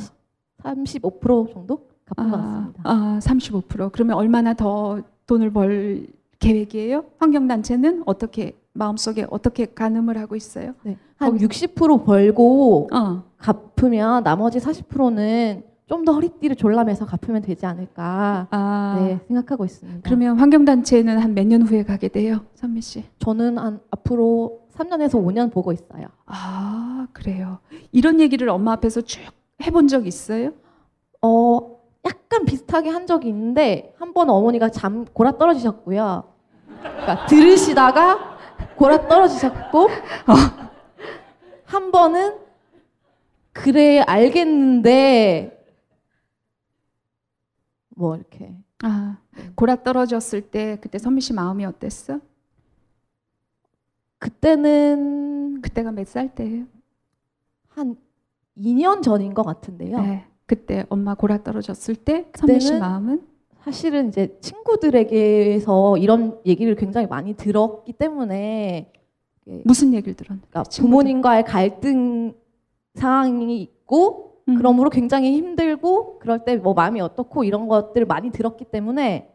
35% 정도 갚은 것 같습니다. 35%. 그러면 얼마나 더 돈을 벌 계획이에요? 환경단체는 어떻게 마음속에 어떻게 가늠을 하고 있어요? 네, 한 60% 벌고 갚으면 나머지 40%는 좀 더 허리띠를 졸라매서 갚으면 되지 않을까 네, 생각하고 있습니다. 그러면 환경단체는 한 몇 년 후에 가게 돼요? 선미 씨? 저는 앞으로 3년에서 5년 보고 있어요. 그래요. 이런 얘기를 엄마 앞에서 쭉 해본 적 있어요? 약간 비슷하게 한 적이 있는데 한 번 어머니가 골아 떨어지셨고요. 그러니까 들으시다가 골아 떨어지셨고 한 번은 그래 알겠는데 뭐 이렇게 골아 떨어졌을 때 그때 선미 씨 마음이 어땠어? 그때가 몇 살 때예요? 한 2년 전인 것 같은데요. 네. 그때 엄마 골아 떨어졌을 때 선미 씨 마음은 사실은 이제 친구들에게서 이런 얘기를 굉장히 많이 들었기 때문에 무슨 얘기를 들었나요? 그러니까 부모님과의 갈등 상황이 있고 그러므로 굉장히 힘들고 그럴 때 뭐 마음이 어떻고 이런 것들을 많이 들었기 때문에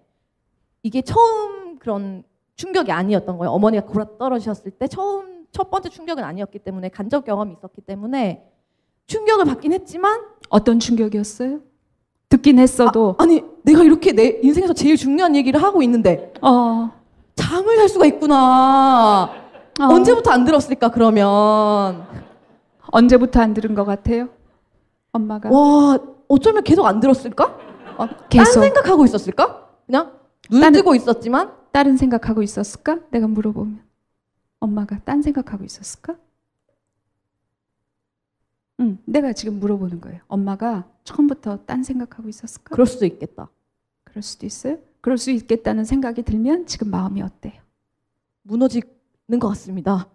이게 처음 그런 충격이 아니었던 거예요. 어머니가 골아 떨어지셨을 때 첫 번째 충격은 아니었기 때문에 간접 경험이 있었기 때문에 충격을 받긴 했지만 어떤 충격이었어요? 듣긴 했어도 아니 내가 이렇게 내 인생에서 제일 중요한 얘기를 하고 있는데 잠을 잘 수가 있구나. 언제부터 안 들었을까 그러면. 언제부터 안 들은 것 같아요? 엄마가 와 어쩌면 계속 안 들었을까? 계속 딴 생각하고 있었을까? 그냥 눈 뜨고 있었지만 다른 생각하고 있었을까? 내가 물어보면 엄마가 딴 생각하고 있었을까? 내가 지금 물어보는 거예요. 엄마가 처음부터 딴 생각하고 있었을까? 그럴 수도 있겠다. 그럴 수도 있어요? 그럴 수 있겠다는 생각이 들면 지금 마음이 어때요? 무너지는 것 같습니다.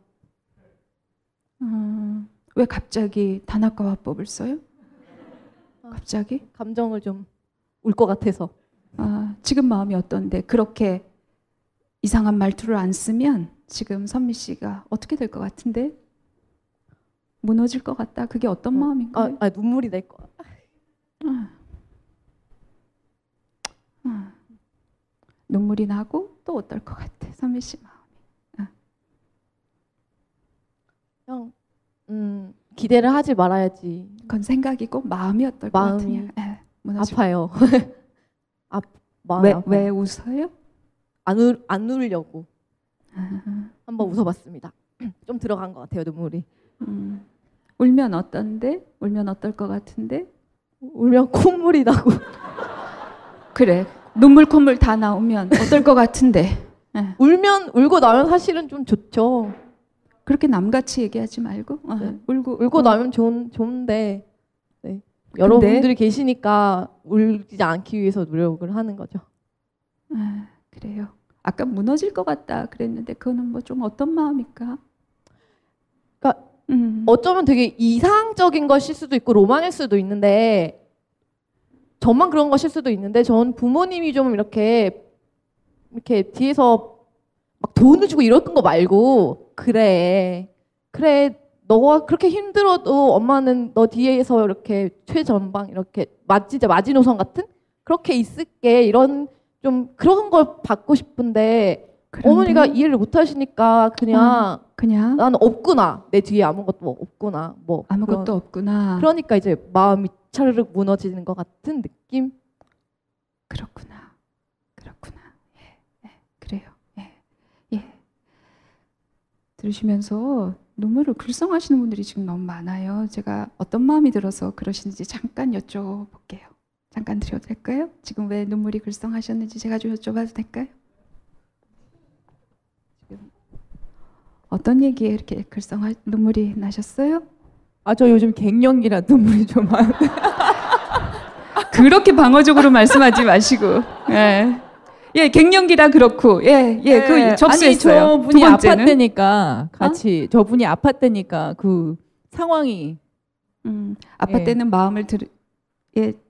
왜 갑자기 단아까 화법을 써요? 갑자기? 감정을 좀 울 것 같아서. 지금 마음이 어떤데 그렇게 이상한 말투를 안 쓰면 지금 선미 씨가 어떻게 될 것 같은데? 무너질 것 같다. 그게 어떤 마음인가요? 눈물이 날 것 같아. 눈물이 나고 또 어떨 것 같아. 선미 씨 마음이. 그냥 기대를 하지 말아야지. 그건 생각이고 마음이 어떨 것 같으냐. 아파요. 마음이 아파요. 왜 웃어요? 안 울려고. 한번 웃어봤습니다. 좀 들어간 것 같아요, 눈물이. 울면 어떤데? 울면 어떨 것 같은데? 울면 콧물이 나고. 그래. 눈물 콧물 다 나오면 어떨 것 같은데? 울고 나면 사실은 좀 좋죠. 그렇게 남같이 얘기하지 말고 울고 나면 좋은데 네. 여러분들이 계시니까 울지 않기 위해서 노력을 하는 거죠. 그래요. 아까 무너질 것 같다 그랬는데 그거는 뭐 좀 어떤 마음일까? 그러니까 어쩌면 되게 이상적인 것일 수도 있고 로망일 수도 있는데 저만 그런 것일 수도 있는데 전 부모님이 좀 이렇게 뒤에서 막 돈을 주고 이랬던 거 말고 그래 너가 그렇게 힘들어도 엄마는 너 뒤에서 이렇게 최전방 이렇게 진짜 마지노선 같은 그렇게 있을게 이런 좀 그런 걸 받고 싶은데 그런데? 어머니가 이해를 못 하시니까 그냥 나는 없구나. 내 뒤에 아무것도 없구나. 뭐 아무것도 없구나. 그러니까 이제 마음이 차르륵 무너지는 것 같은 느낌? 그렇구나. 예. 그래요. 예. 들으시면서 눈물을 글썽하시는 분들이 지금 너무 많아요. 제가 어떤 마음이 들어서 그러시는지 잠깐 여쭤볼게요. 잠깐 드려도 될까요? 지금 왜 눈물이 글썽하셨는지 제가 좀 여쭤봐도 될까요? 지금 어떤 얘기에 이렇게 눈물이 나셨어요? 저 요즘 갱년기라 눈물이 좀 많아요. 그렇게 방어적으로 말씀하지 마시고. 예, 갱년기라 그렇고. 그 접수했어요. 아니, 저분이 아팠다니까 같이 저분이 아팠다니까 그 상황이 아팠다는 마음을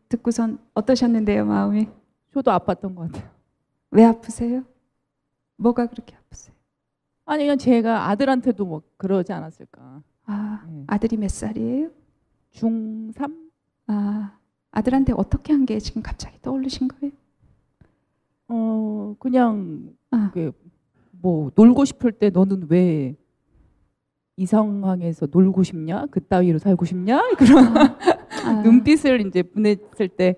듣고선 어떠셨는데요, 마음이? 저도 아팠던 것 같아요. 왜 아프세요? 뭐가 그렇게 아프세요? 아니 그냥 제가 아들한테도 뭐 그러지 않았을까. 아들이 몇 살이에요? 중3? 아들한테 어떻게 한 게 지금 갑자기 떠오르신 거예요? 그냥 뭐 놀고 싶을 때 너는 왜 이 상황에서 놀고 싶냐? 그따위로 살고 싶냐? 그런 눈빛을 이제 보냈을 때,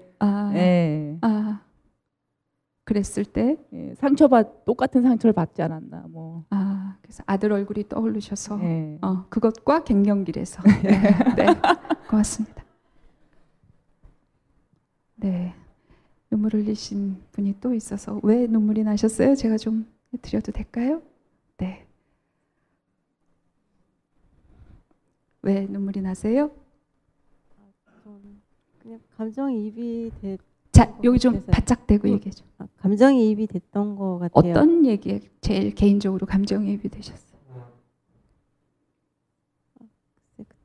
그랬을 때, 똑같은 상처를 받지 않았나 뭐. 그래서 아들 얼굴이 떠오르셔서, 그것과 갱년기래서. 네, 고맙습니다. 네, 눈물 흘리신 분이 또 있어서 왜 눈물이 나셨어요? 제가 좀 드려도 될까요? 네. 왜 눈물이 나세요? 그냥 감정이입이 자, 여기 좀 바짝 대고 얘기해줘. 감정이입이 됐던 것 같아요. 어떤 얘기에 제일 개인적으로 감정이입이 되셨어요?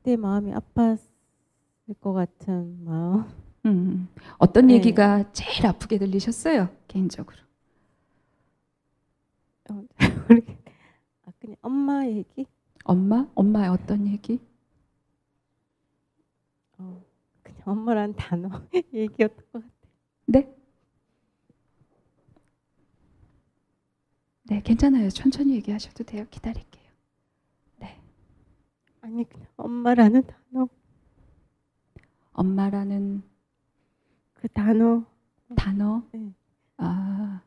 그때 마음이 아팠을 것 같은 마음. 어떤 네. 얘기가 제일 아프게 들리셨어요? 개인적으로. 모르겠. 그냥 엄마 얘기. 엄마? 엄마의 어떤 얘기? 그냥 엄마란 단어 얘기였던 것 같아요. 네? 네, 괜찮아요. 천천히 얘기하셔도 돼요. 기다릴게요. 네. 아니 그냥 엄마라는 단어. 엄마라는 그 단어. 단어? 네. 아,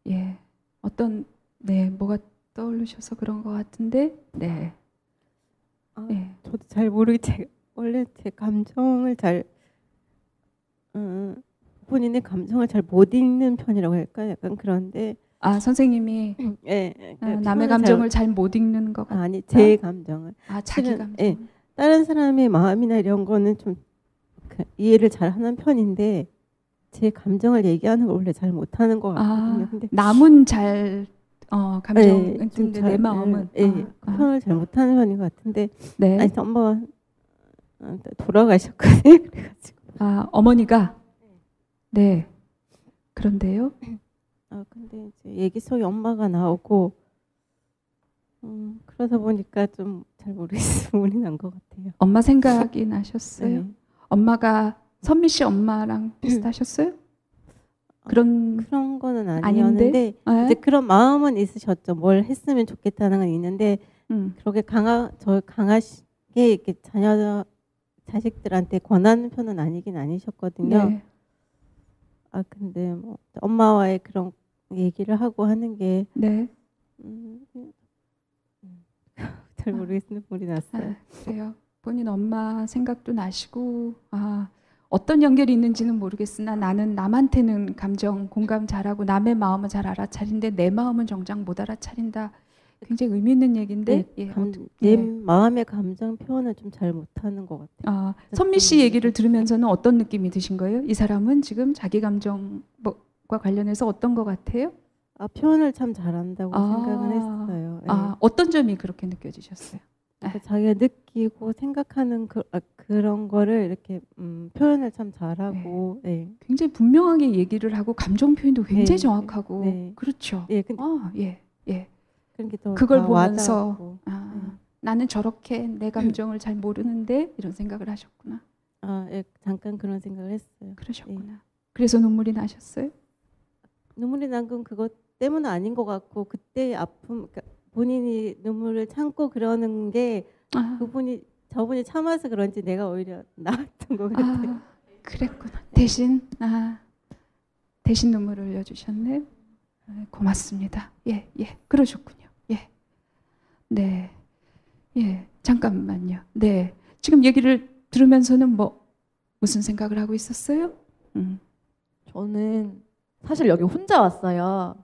예. 어떤, 네, 뭐가 떠오르셔서 그런 것 같은데, 네. 예. 저도 잘 모르게 원래 제 감정을 잘 본인의 감정을 잘 못 읽는 편이라고 할까? 약간 그런데 아, 선생님이 예, 남의 감정을 잘 못 읽는 것 같아요. 아니 제 감정을. 아, 자기 감정. 예, 다른 사람의 마음이나 이런 거는 좀 이해를 잘 하는 편인데 제 감정을 얘기하는 걸 원래 잘 못하는 것 같거든요. 근데 남은 잘 감정 근데 내 마음은 표현을 잘 못하는 편인 것 같은데 네. 아니 엄마가 돌아가셨거든요. 그래가지고 어머니가 네. 그런데요. 근데 이제 얘기 속에 엄마가 나오고 그러다 보니까 좀 잘 모르겠어요. 눈물이 난 것 같아요. 엄마 생각이 나셨어요? 네. 엄마가 선미 씨 엄마랑 비슷하셨어요? 그런 거는 아니었는데 이제 그런 마음은 있으셨죠. 뭘 했으면 좋겠다는 건 있는데 그렇게 강하게 이렇게 자식들한테 권하는 편은 아니긴 아니셨거든요. 네. 근데 뭐 엄마와의 그런 얘기를 하고 하는 게 네. 잘 모르겠는데 눈물이 났어요. 그래요. 본인 엄마 생각도 나시고 어떤 연결이 있는지는 모르겠으나 나는 남한테는 감정 공감 잘하고 남의 마음은 잘 알아차린데 내 마음은 정작 못 알아차린다. 굉장히 의미 있는 얘기인데 내 마음의 감정 표현을 좀 잘 못하는 것 같아요. 선미 씨 얘기를 들으면서는 어떤 느낌이 드신 거예요? 이 사람은 지금 자기 감정과 관련해서 어떤 것 같아요? 표현을 참 잘한다고 생각은 했어요. 네. 어떤 점이 그렇게 느껴지셨어요? 그러니까 자기가 느끼고 생각하는 그런 거를 이렇게 표현을 참 잘하고 굉장히 분명하게 얘기를 하고 감정 표현도 굉장히 정확하고 그렇죠. 그걸 보면서 나는 저렇게 내 감정을 잘 모르는데 이런 생각을 하셨구나. 잠깐 그런 생각을 했어요. 그러셨구나. 그래서 눈물이 나셨어요? 눈물이 난 건 그것 때문은 아닌 것 같고 그때 아픔, 그러니까 본인이 눈물을 참고 그러는 게 저분이 참아서 그런지 내가 오히려 나았던 것 같아요. 그랬구나. 대신 눈물을 흘려주셨네요. 고맙습니다. 예, 그러셨군요. 네, 잠깐만요. 네, 지금 얘기를 들으면서는 무슨 생각을 하고 있었어요? 저는 사실 여기 혼자 왔어요.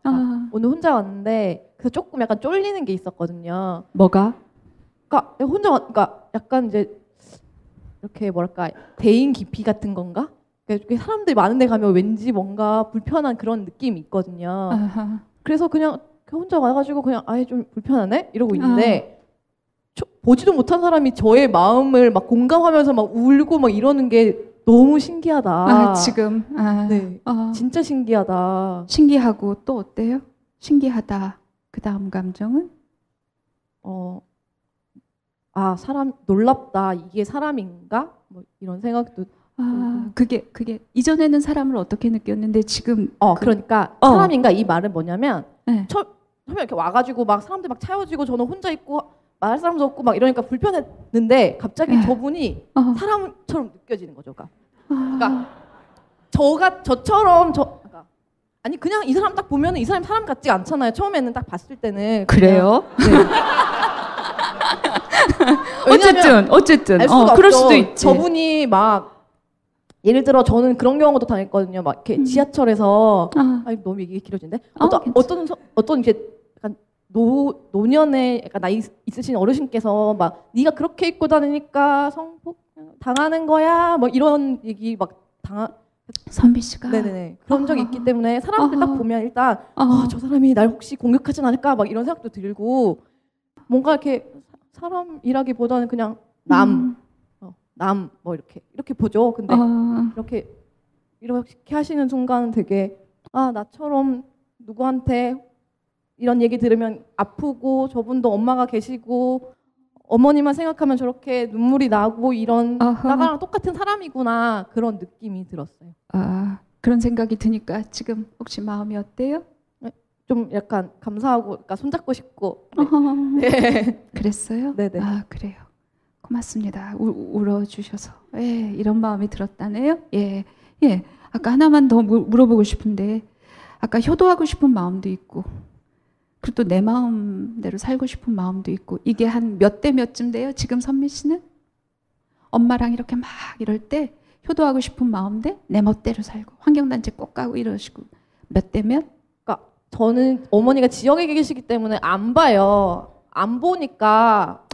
오늘 혼자 왔는데 그래서 조금 약간 쫄리는 게 있었거든요. 뭐가? 그러니까 약간 이제 이렇게 뭐랄까 대인 기피 같은 건가? 그러니까 사람들이 많은 데 가면 왠지 뭔가 불편한 그런 느낌이 있거든요. 그래서 그냥 혼자 와가지고 그냥 아예 좀 불편하네? 이러고 있는데 보지도 못한 사람이 저의 마음을 막 공감하면서 막 울고 막 이러는 게 너무 신기하다. 지금. 네. 진짜 신기하다. 신기하고 또 어때요? 신기하다. 그 다음 감정은? 사람 놀랍다. 이게 사람인가? 뭐 이런 생각도. 그게 이전에는 사람을 어떻게 느꼈는데 지금 그러니까 사람인가 이 말은 뭐냐면 처음에 이렇게 와가지고 막 사람들 막 차여지고 저는 혼자 있고 말할 사람도 없고 막 이러니까 불편했는데 갑자기 저분이 사람처럼 느껴지는 거죠. 그러니까 저처럼 아니 그냥 이 사람 딱 보면 이 사람 같지 않잖아요. 처음에는 딱 봤을 때는 그래요? 네. 어쨌든 알 수가 그럴 없죠. 수도 있지. 저분이 막 예를 들어 저는 그런 경우도 당했거든요. 막 이렇게 지하철에서 너무 얘기 길어지는데 어떤 이제 약간 노년에 약간 나이 있으신 어르신께서 막 네가 그렇게 입고 다니니까 성폭 당하는 거야 뭐 이런 얘기 막 선비 씨가 네네네 그런 적이 있기 때문에 사람들 딱 보면 일단 저 사람이 날 혹시 공격하진 않을까 막 이런 생각도 들고 뭔가 이렇게 사람이라기보다는 그냥 남 뭐 이렇게 보죠. 근데 이렇게 하시는 순간 되게 나처럼 누구한테 이런 얘기 들으면 아프고 저분도 엄마가 계시고 어머니만 생각하면 저렇게 눈물이 나고 이런 나랑 똑같은 사람이구나 그런 느낌이 들었어요. 그런 생각이 드니까 지금 혹시 마음이 어때요? 좀 약간 감사하고 그러니까 손잡고 싶고. 네. 그랬어요? 네네. 그래요. 고맙습니다. 울어주셔서. 이런 마음이 들었다네요. 예. 아까 하나만 더 물어보고 싶은데 아까 효도하고 싶은 마음도 있고 그리고 또 내 마음대로 살고 싶은 마음도 있고 이게 한 몇 대 몇쯤 돼요? 지금 선미 씨는? 엄마랑 이렇게 막 이럴 때 효도하고 싶은 마음대 내 멋대로 살고 환경단체 꼭 가고 이러시고 몇 대 몇? 그러니까 저는 어머니가 지역에 계시기 때문에 안 봐요. 안 보니까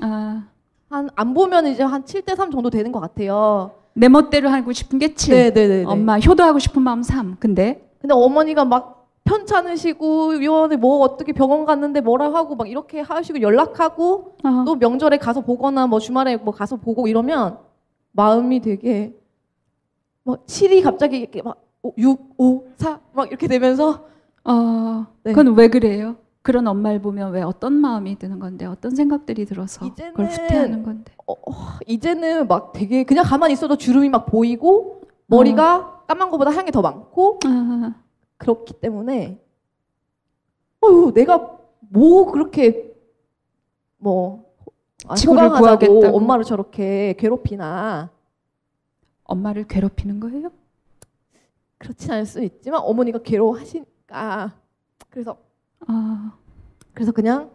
안 보면 이제 한 7대 3 정도 되는 것 같아요. 내 멋대로 하고 싶은 게 7. 네네네. 엄마 효도하고 싶은 마음 3. 근데 어머니가 막 편찮으시고 위원회 뭐 어떻게 병원 갔는데 뭐라 하고 막 이렇게 하시고 연락하고 또 명절에 가서 보거나 뭐 주말에 뭐 가서 보고 이러면 마음이 되게 막 7이 갑자기 이렇게 막 6, 5, 4 막 이렇게 되면서 그건 왜 그래요? 그런 엄마를 보면 왜 어떤 마음이 드는 건데 어떤 생각들이 들어서 그걸 후퇴하는 건데 이제는 막 되게 그냥 가만히 있어도 주름이 막 보이고 머리가 까만 거보다 하얀 게 더 많고 그렇기 때문에 내가 뭐 그렇게 뭐 지구를 구하겠다고 엄마를 저렇게 괴롭히나. 엄마를 괴롭히는 거예요? 그렇지 않을 수 있지만 어머니가 괴로워하시니까 그래서 그냥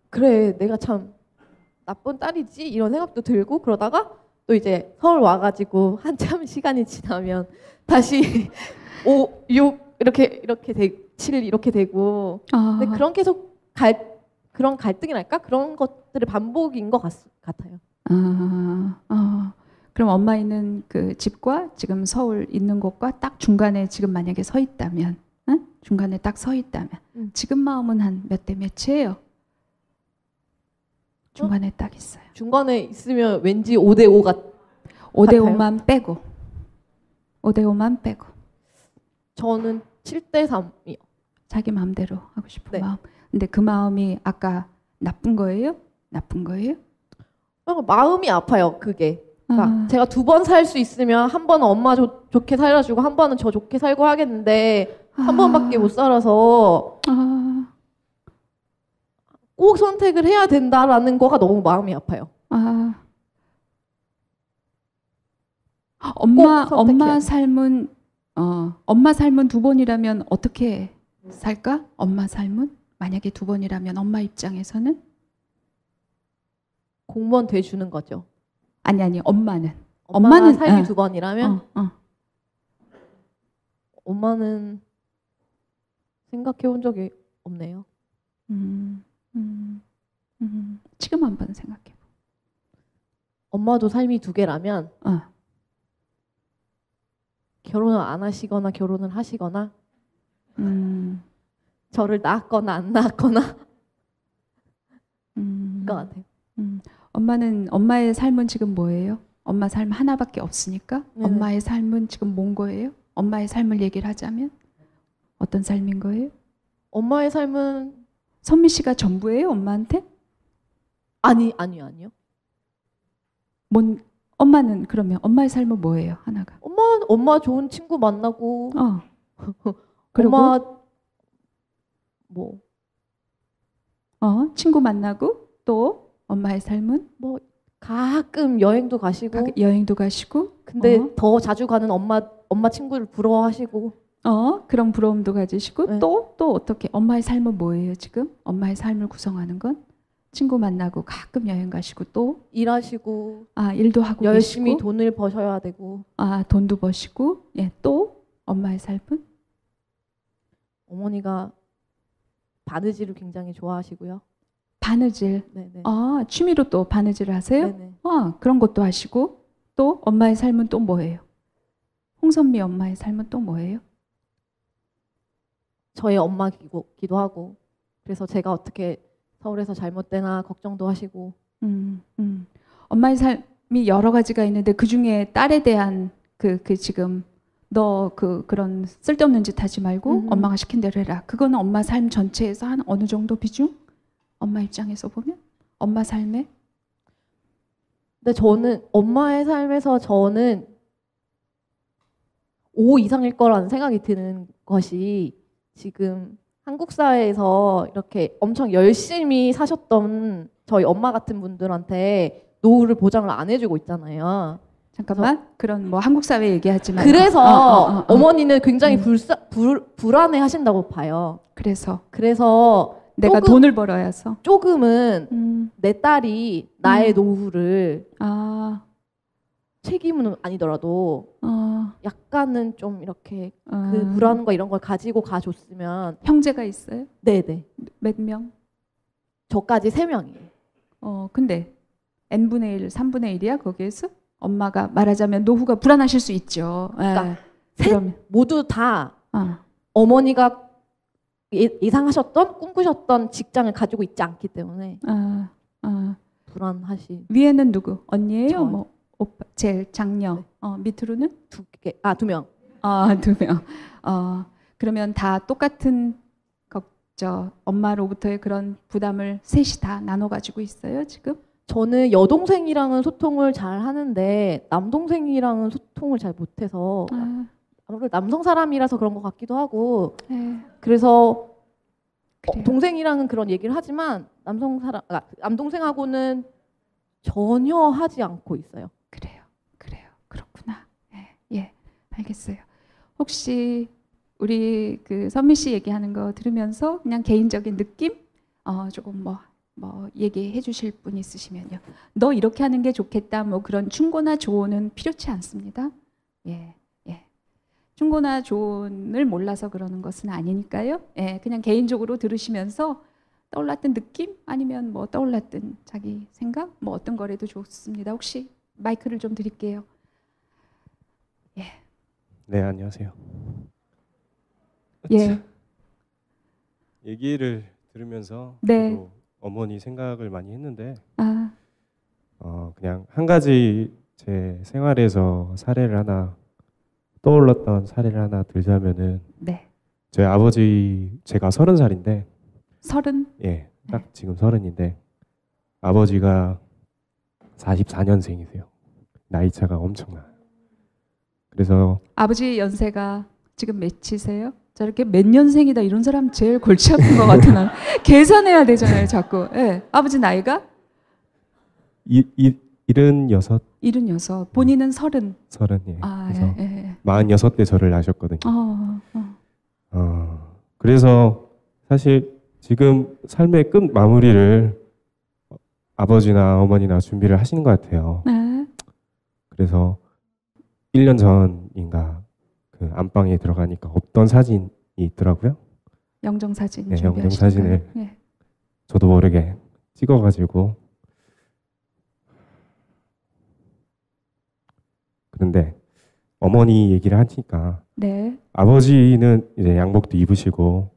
그래 내가 참 나쁜 딸이지 이런 생각도 들고 그러다가 또 이제 서울 와가지고 한참 시간이 지나면 다시 5, 6 이렇게 7 이렇게 되고 근데 그런 계속 그런 갈등이랄까 그런 것들의 반복인 것 같아요. 그럼 엄마 있는 그 집과 지금 서울 있는 곳과 딱 중간에 지금 만약에 서 있다면 중간에 딱 서 있다면 지금 마음은 한 몇 대 몇이에요? 중간에 딱 있어요. 중간에 있으면 왠지 5대 5 5대 5만 빼고 5대 5만 빼고 저는 7대 3이요. 자기 마음대로 하고 싶은 마음. 근데 그 마음이 아까 나쁜 거예요? 나쁜 거예요? 마음이 아파요. 그게. 그러니까 제가 2번 살 수 있으면 한 번은 엄마 좋게 살아주고 한 번은 저 좋게 살고 하겠는데 한 번밖에 못 살아서 꼭 선택을 해야 된다라는 거가 너무 마음이 아파요. 엄마 삶은 엄마 삶은 2번이라면 어떻게 살까? 엄마 삶은 만약에 2번이라면 엄마 입장에서는 공무원 돼주는 거죠. 아니 엄마는 삶이 2번이라면 엄마는 생각해 본 적이 없네요. 지금 한번 생각해 봐. 엄마도 삶이 2개라면 결혼을 안 하시거나 결혼을 하시거나 저를 낳았거나 안 낳았거나 것 같아요. 엄마의 삶은 지금 뭐예요? 엄마 삶 하나밖에 없으니까 엄마의 삶은 지금 뭔 거예요? 엄마의 삶을 얘기를 하자면 어떤 삶인 거예요? 엄마의 삶은 선미 씨가 전부예요? 엄마한테? 아니요. 엄마는 그러면 엄마의 삶은 뭐예요? 하나가. 엄마 좋은 친구 만나고 그리고 엄마 친구 만나고 또 엄마의 삶은 가끔 여행도 가시고 근데 더 자주 가는 엄마 친구를 부러워하시고 그런 부러움도 가지시고 또 어떻게 엄마의 삶은 뭐예요 지금? 엄마의 삶을 구성하는 건? 친구 만나고 가끔 여행 가시고 또 일하시고 일도 하고 열심히 계시고 돈을 버셔야 되고 돈도 버시고 또 엄마의 삶은? 어머니가 바느질을 굉장히 좋아하시고요. 바느질. 네네. 취미로 또 바느질을 하세요? 네네. 그런 것도 하시고 또 엄마의 삶은 또 뭐예요? 홍선미 엄마의 삶은 또 뭐예요? 저희 엄마 기도하고 그래서 제가 어떻게 서울에서 잘못되나 걱정도 하시고. 엄마의 삶이 여러 가지가 있는데 그 중에 딸에 대한 그 지금 너 그런 쓸데없는 짓 하지 말고 엄마가 시킨 대로 해라. 그거는 엄마 삶 전체에서 한 어느 정도 비중? 엄마 입장에서 보면 엄마 삶에. 근데 저는 엄마의 삶에서 저는 5 이상일 거라는 생각이 드는 것이 지금 한국 사회에서 이렇게 엄청 열심히 사셨던 저희 엄마 같은 분들한테 노후를 보장을 안 해주고 있잖아요. 잠깐만. 그런 뭐 한국 사회 얘기하지 말고. 그래서 어머니는 굉장히 불안해 하신다고 봐요. 그래서 조금, 내가 돈을 벌어야서 조금은 내 딸이 나의 노후를 책임은 아니더라도 약간은 좀 이렇게 그 불안과 이런 걸 가지고 가줬으면. 형제가 있어요? 네네. 몇 명? 저까지 3명이에요. 근데 n분의 1, 3분의 1이야 거기에서? 엄마가 말하자면 노후가 불안하실 수 있죠. 그러니까 그러면 모두 다 어머니가 예상하셨던 꿈꾸셨던 직장을 가지고 있지 않기 때문에 불안하시. 위에는 누구? 언니예요? 뭐 오빠, 제일 장녀. 밑으로는 2명. 2명. 그러면 다 똑같은 엄마로부터의 그런 부담을 셋이 다 나눠 가지고 있어요 지금? 저는 여동생이랑은 소통을 잘 하는데 남동생이랑은 소통을 잘 못해서 아무래도 남성 사람이라서 그런 것 같기도 하고. 그래서 동생이랑은 그런 얘기를 하지만 남동생하고는 전혀 하지 않고 있어요. 그래요. 그렇구나. 예, 알겠어요. 혹시 우리 그 선미 씨 얘기하는 거 들으면서 그냥 개인적인 느낌 조금 뭐 얘기해 주실 분 있으시면요. 너 이렇게 하는 게 좋겠다. 뭐 그런 충고나 조언은 필요치 않습니다. 예. 충고나 조언을 몰라서 그러는 것은 아니니까요. 예, 그냥 개인적으로 들으시면서 떠올랐던 느낌 아니면 뭐 떠올랐던 자기 생각 뭐 어떤 거라도 좋습니다. 혹시 마이크를 좀 드릴게요. 예. 네, 안녕하세요. 예. 얘기를 들으면서 네. 저도 어머니 생각을 많이 했는데 그냥 한 가지 제 생활에서 사례를 하나 떠올랐던 사례를 하나 들자면은 네. 저희 아버지 제가 30살인데 30? 예, 딱 지금 30인데 아버지가 44년생이세요. 나이 차가 엄청나요. 그래서 아버지 연세가 지금 몇이세요? 저렇게 몇 년생이다 이런 사람 제일 골치 아픈 것 같아. 난 계산해야 되잖아요 자꾸. 예. 아버지 나이가? 76. 본인은 30. 30. 예. 그래서 예. 46대 저를 낳으셨거든요. 그래서 사실 지금 삶의 끝 마무리를 아버지나 어머니나 준비를 하시는 것 같아요. 그래서 1년 전인가 그 안방에 들어가니까 없던 사진이 있더라고요. 영정사진. 네, 영정사진을 예. 저도 모르게 찍어가지고 그런데 어머니 얘기를 하니까 네. 아버지는 이제 양복도 입으시고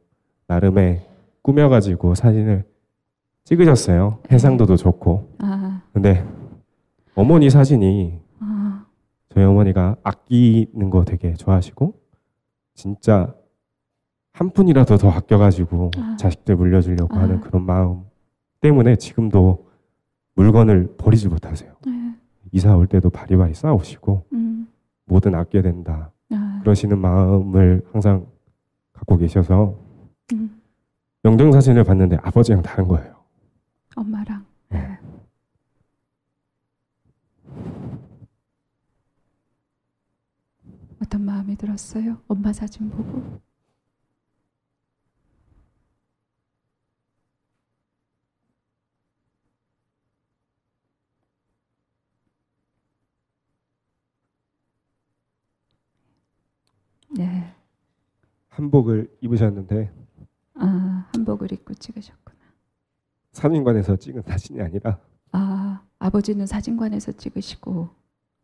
나름의 꾸며가지고 사진을 찍으셨어요. 해상도도 좋고. 근데 어머니 사진이 저희 어머니가 아끼는 거 되게 좋아하시고 진짜 한 푼이라도 더 아껴가지고 자식들 물려주려고 하는 그런 마음 때문에 지금도 물건을 버리지 못하세요. 이사 올 때도 바리바리 싸우시고 뭐든 아껴야 된다 그러시는 마음을 항상 갖고 계셔서 영정사진을 봤는데 아버지랑 다른 거예요. 엄마랑. 네. 어떤 마음이 들었어요? 엄마 사진 보고. 네. 한복을 입으셨는데 한복을 입고 찍으셨구나. 사진관에서 찍은 사진이 아니라 아버지는 사진관에서 찍으시고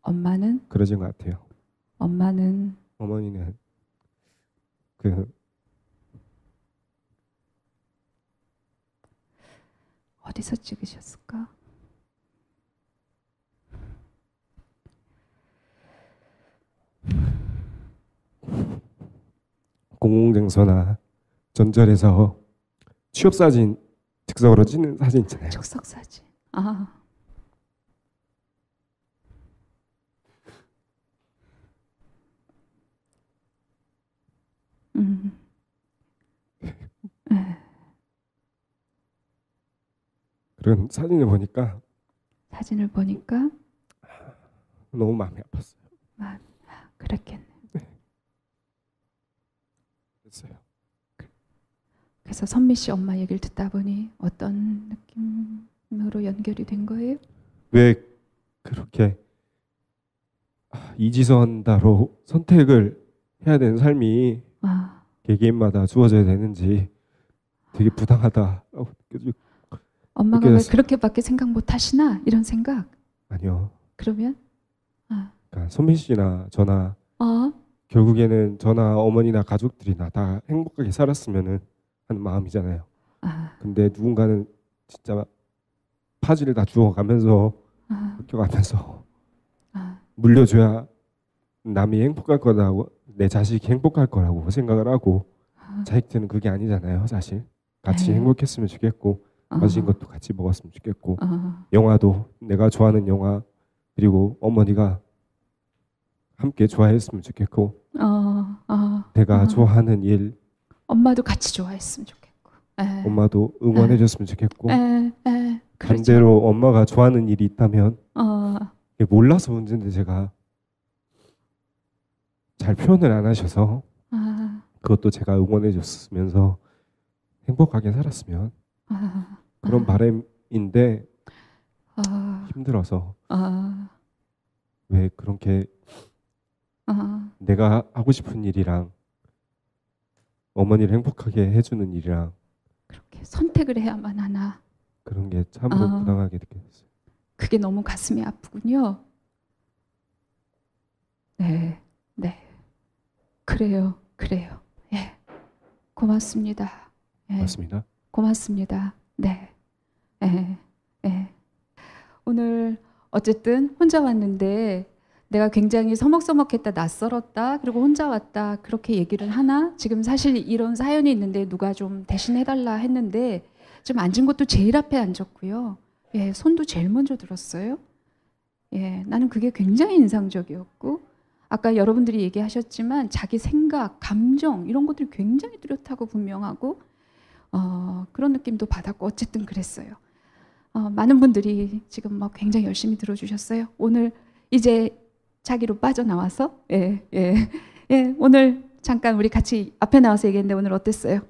엄마는? 그러신 것 같아요. 엄마는? 어머니는 어디서 찍으셨을까? 공공장소나 전절에서 취업사진 즉석으로 찍는 사진 있잖아요. 즉석 사진. 아. 그런 사진을 보니까 너무 마음이 아팠어요. 그랬겠네. 그랬어요. 그래서 선미 씨 엄마 얘기를 듣다 보니 어떤 느낌으로 연결이 된 거예요? 왜 그렇게 이지선다로 선택을 해야 되는 삶이 개개인마다 주어져야 되는지 되게 부당하다라고 느껴지고. 엄마가 왜 그렇게밖에 생각 못 하시나? 이런 생각? 아니요. 그러면? 그러니까 선민 씨나 저나 결국에는 저나 어머니나 가족들이나 다 행복하게 살았으면은 하는 마음이잖아요. 근데 누군가는 진짜 파지를 다 주워가면서 벗겨가면서 물려줘야 남이 행복할 거라고, 내 자식이 행복할 거라고 생각을 하고 자식들은 그게 아니잖아요. 사실 같이 행복했으면 좋겠고 맛있는 것도 같이 먹었으면 좋겠고 영화도 내가 좋아하는 영화 그리고 어머니가 함께 좋아했으면 좋겠고 내가 좋아하는 일 엄마도 같이 좋아했으면 좋겠고 엄마도 응원해줬으면 좋겠고 그렇죠. 반대로 엄마가 좋아하는 일이 있다면 몰라서 문제인데 제가 잘 표현을 안 하셔서 그것도 제가 응원해줬으면서 행복하게 살았으면 그런 바람인데 힘들어서 왜 그렇게 내가 하고 싶은 일이랑 어머니를 행복하게 해주는 일이랑 그렇게 선택을 해야만 하나 그런 게 참으로 부당하게 느껴졌어요. 그게 너무 가슴이 아프군요. 네. 그래요. 예. 고맙습니다. 예. 고맙습니다. 고맙습니다. 네. 오늘 어쨌든 혼자 왔는데 내가 굉장히 서먹서먹했다, 낯설었다, 그리고 혼자 왔다 그렇게 얘기를 하나? 지금 사실 이런 사연이 있는데 누가 좀 대신해달라 했는데 지금 앉은 것도 제일 앞에 앉았고요. 예, 손도 제일 먼저 들었어요. 예, 나는 그게 굉장히 인상적이었고 아까 여러분들이 얘기하셨지만 자기 생각, 감정 이런 것들이 굉장히 뚜렷하고 분명하고 그런 느낌도 받았고 어쨌든 그랬어요. 많은 분들이 지금 막 굉장히 열심히 들어주셨어요. 오늘 이제 자기로 빠져나와서 오늘 잠깐 우리 같이 앞에 나와서 얘기했는데 오늘 어땠어요?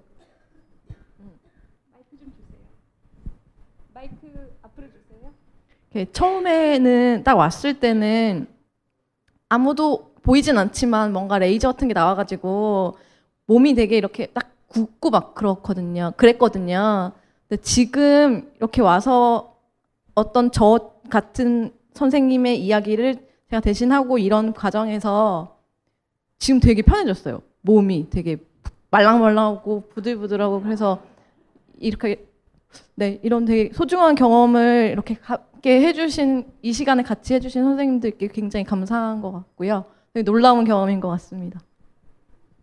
마이크 좀 주세요. 마이크 앞으로 주세요. 처음에는 딱 왔을 때는 아무도 보이진 않지만 뭔가 레이저 같은 게 나와가지고 몸이 되게 이렇게 딱 굳고 막 그랬거든요. 근데 지금 이렇게 와서 어떤 저 같은 선생님의 이야기를 제가 대신하고 이런 과정에서 지금 되게 편해졌어요. 몸이 되게 말랑말랑하고 부들부들하고 그래서 이렇게 이런 되게 소중한 경험을 이렇게 함께 해주신 이 시간에 같이 해주신 선생님들께 굉장히 감사한 것 같고요. 되게 놀라운 경험인 것 같습니다.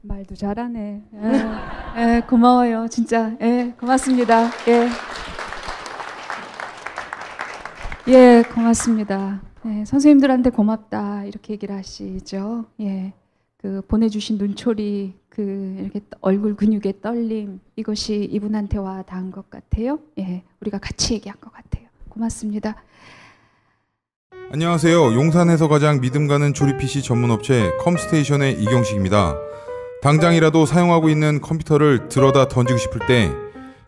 말도 잘하네. 고마워요. 진짜. 고맙습니다. 고맙습니다. 선생님들한테 고맙다 이렇게 얘기를 하시죠. 그 보내주신 눈초리, 그 이렇게 얼굴 근육의 떨림 이것이 이분한테 와 닿은 것 같아요. 우리가 같이 얘기한 것 같아요. 고맙습니다. 안녕하세요. 용산에서 가장 믿음 가는 조립 PC 전문 업체 컴스테이션의 이경식입니다. 당장이라도 사용하고 있는 컴퓨터를 들어다 던지고 싶을 때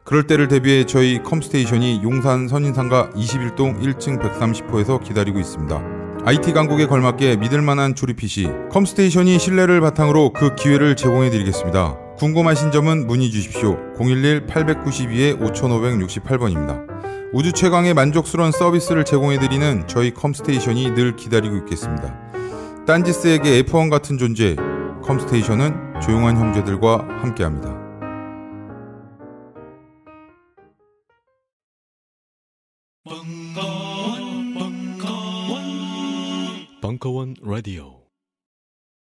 그럴 때를 대비해 저희 컴스테이션이 용산 선인상가 21동 1층 130호에서 기다리고 있습니다. IT 강국에 걸맞게 믿을만한 조립 PC 컴스테이션이 신뢰를 바탕으로 그 기회를 제공해드리겠습니다. 궁금하신 점은 문의 주십시오. 011-892-5568번입니다. 우주 최강의 만족스러운 서비스를 제공해드리는 저희 컴스테이션이 늘 기다리고 있겠습니다. 딴지스에게 F1 같은 존재 컴스테이션은 조용한 형제들과 함께합니다. 라디오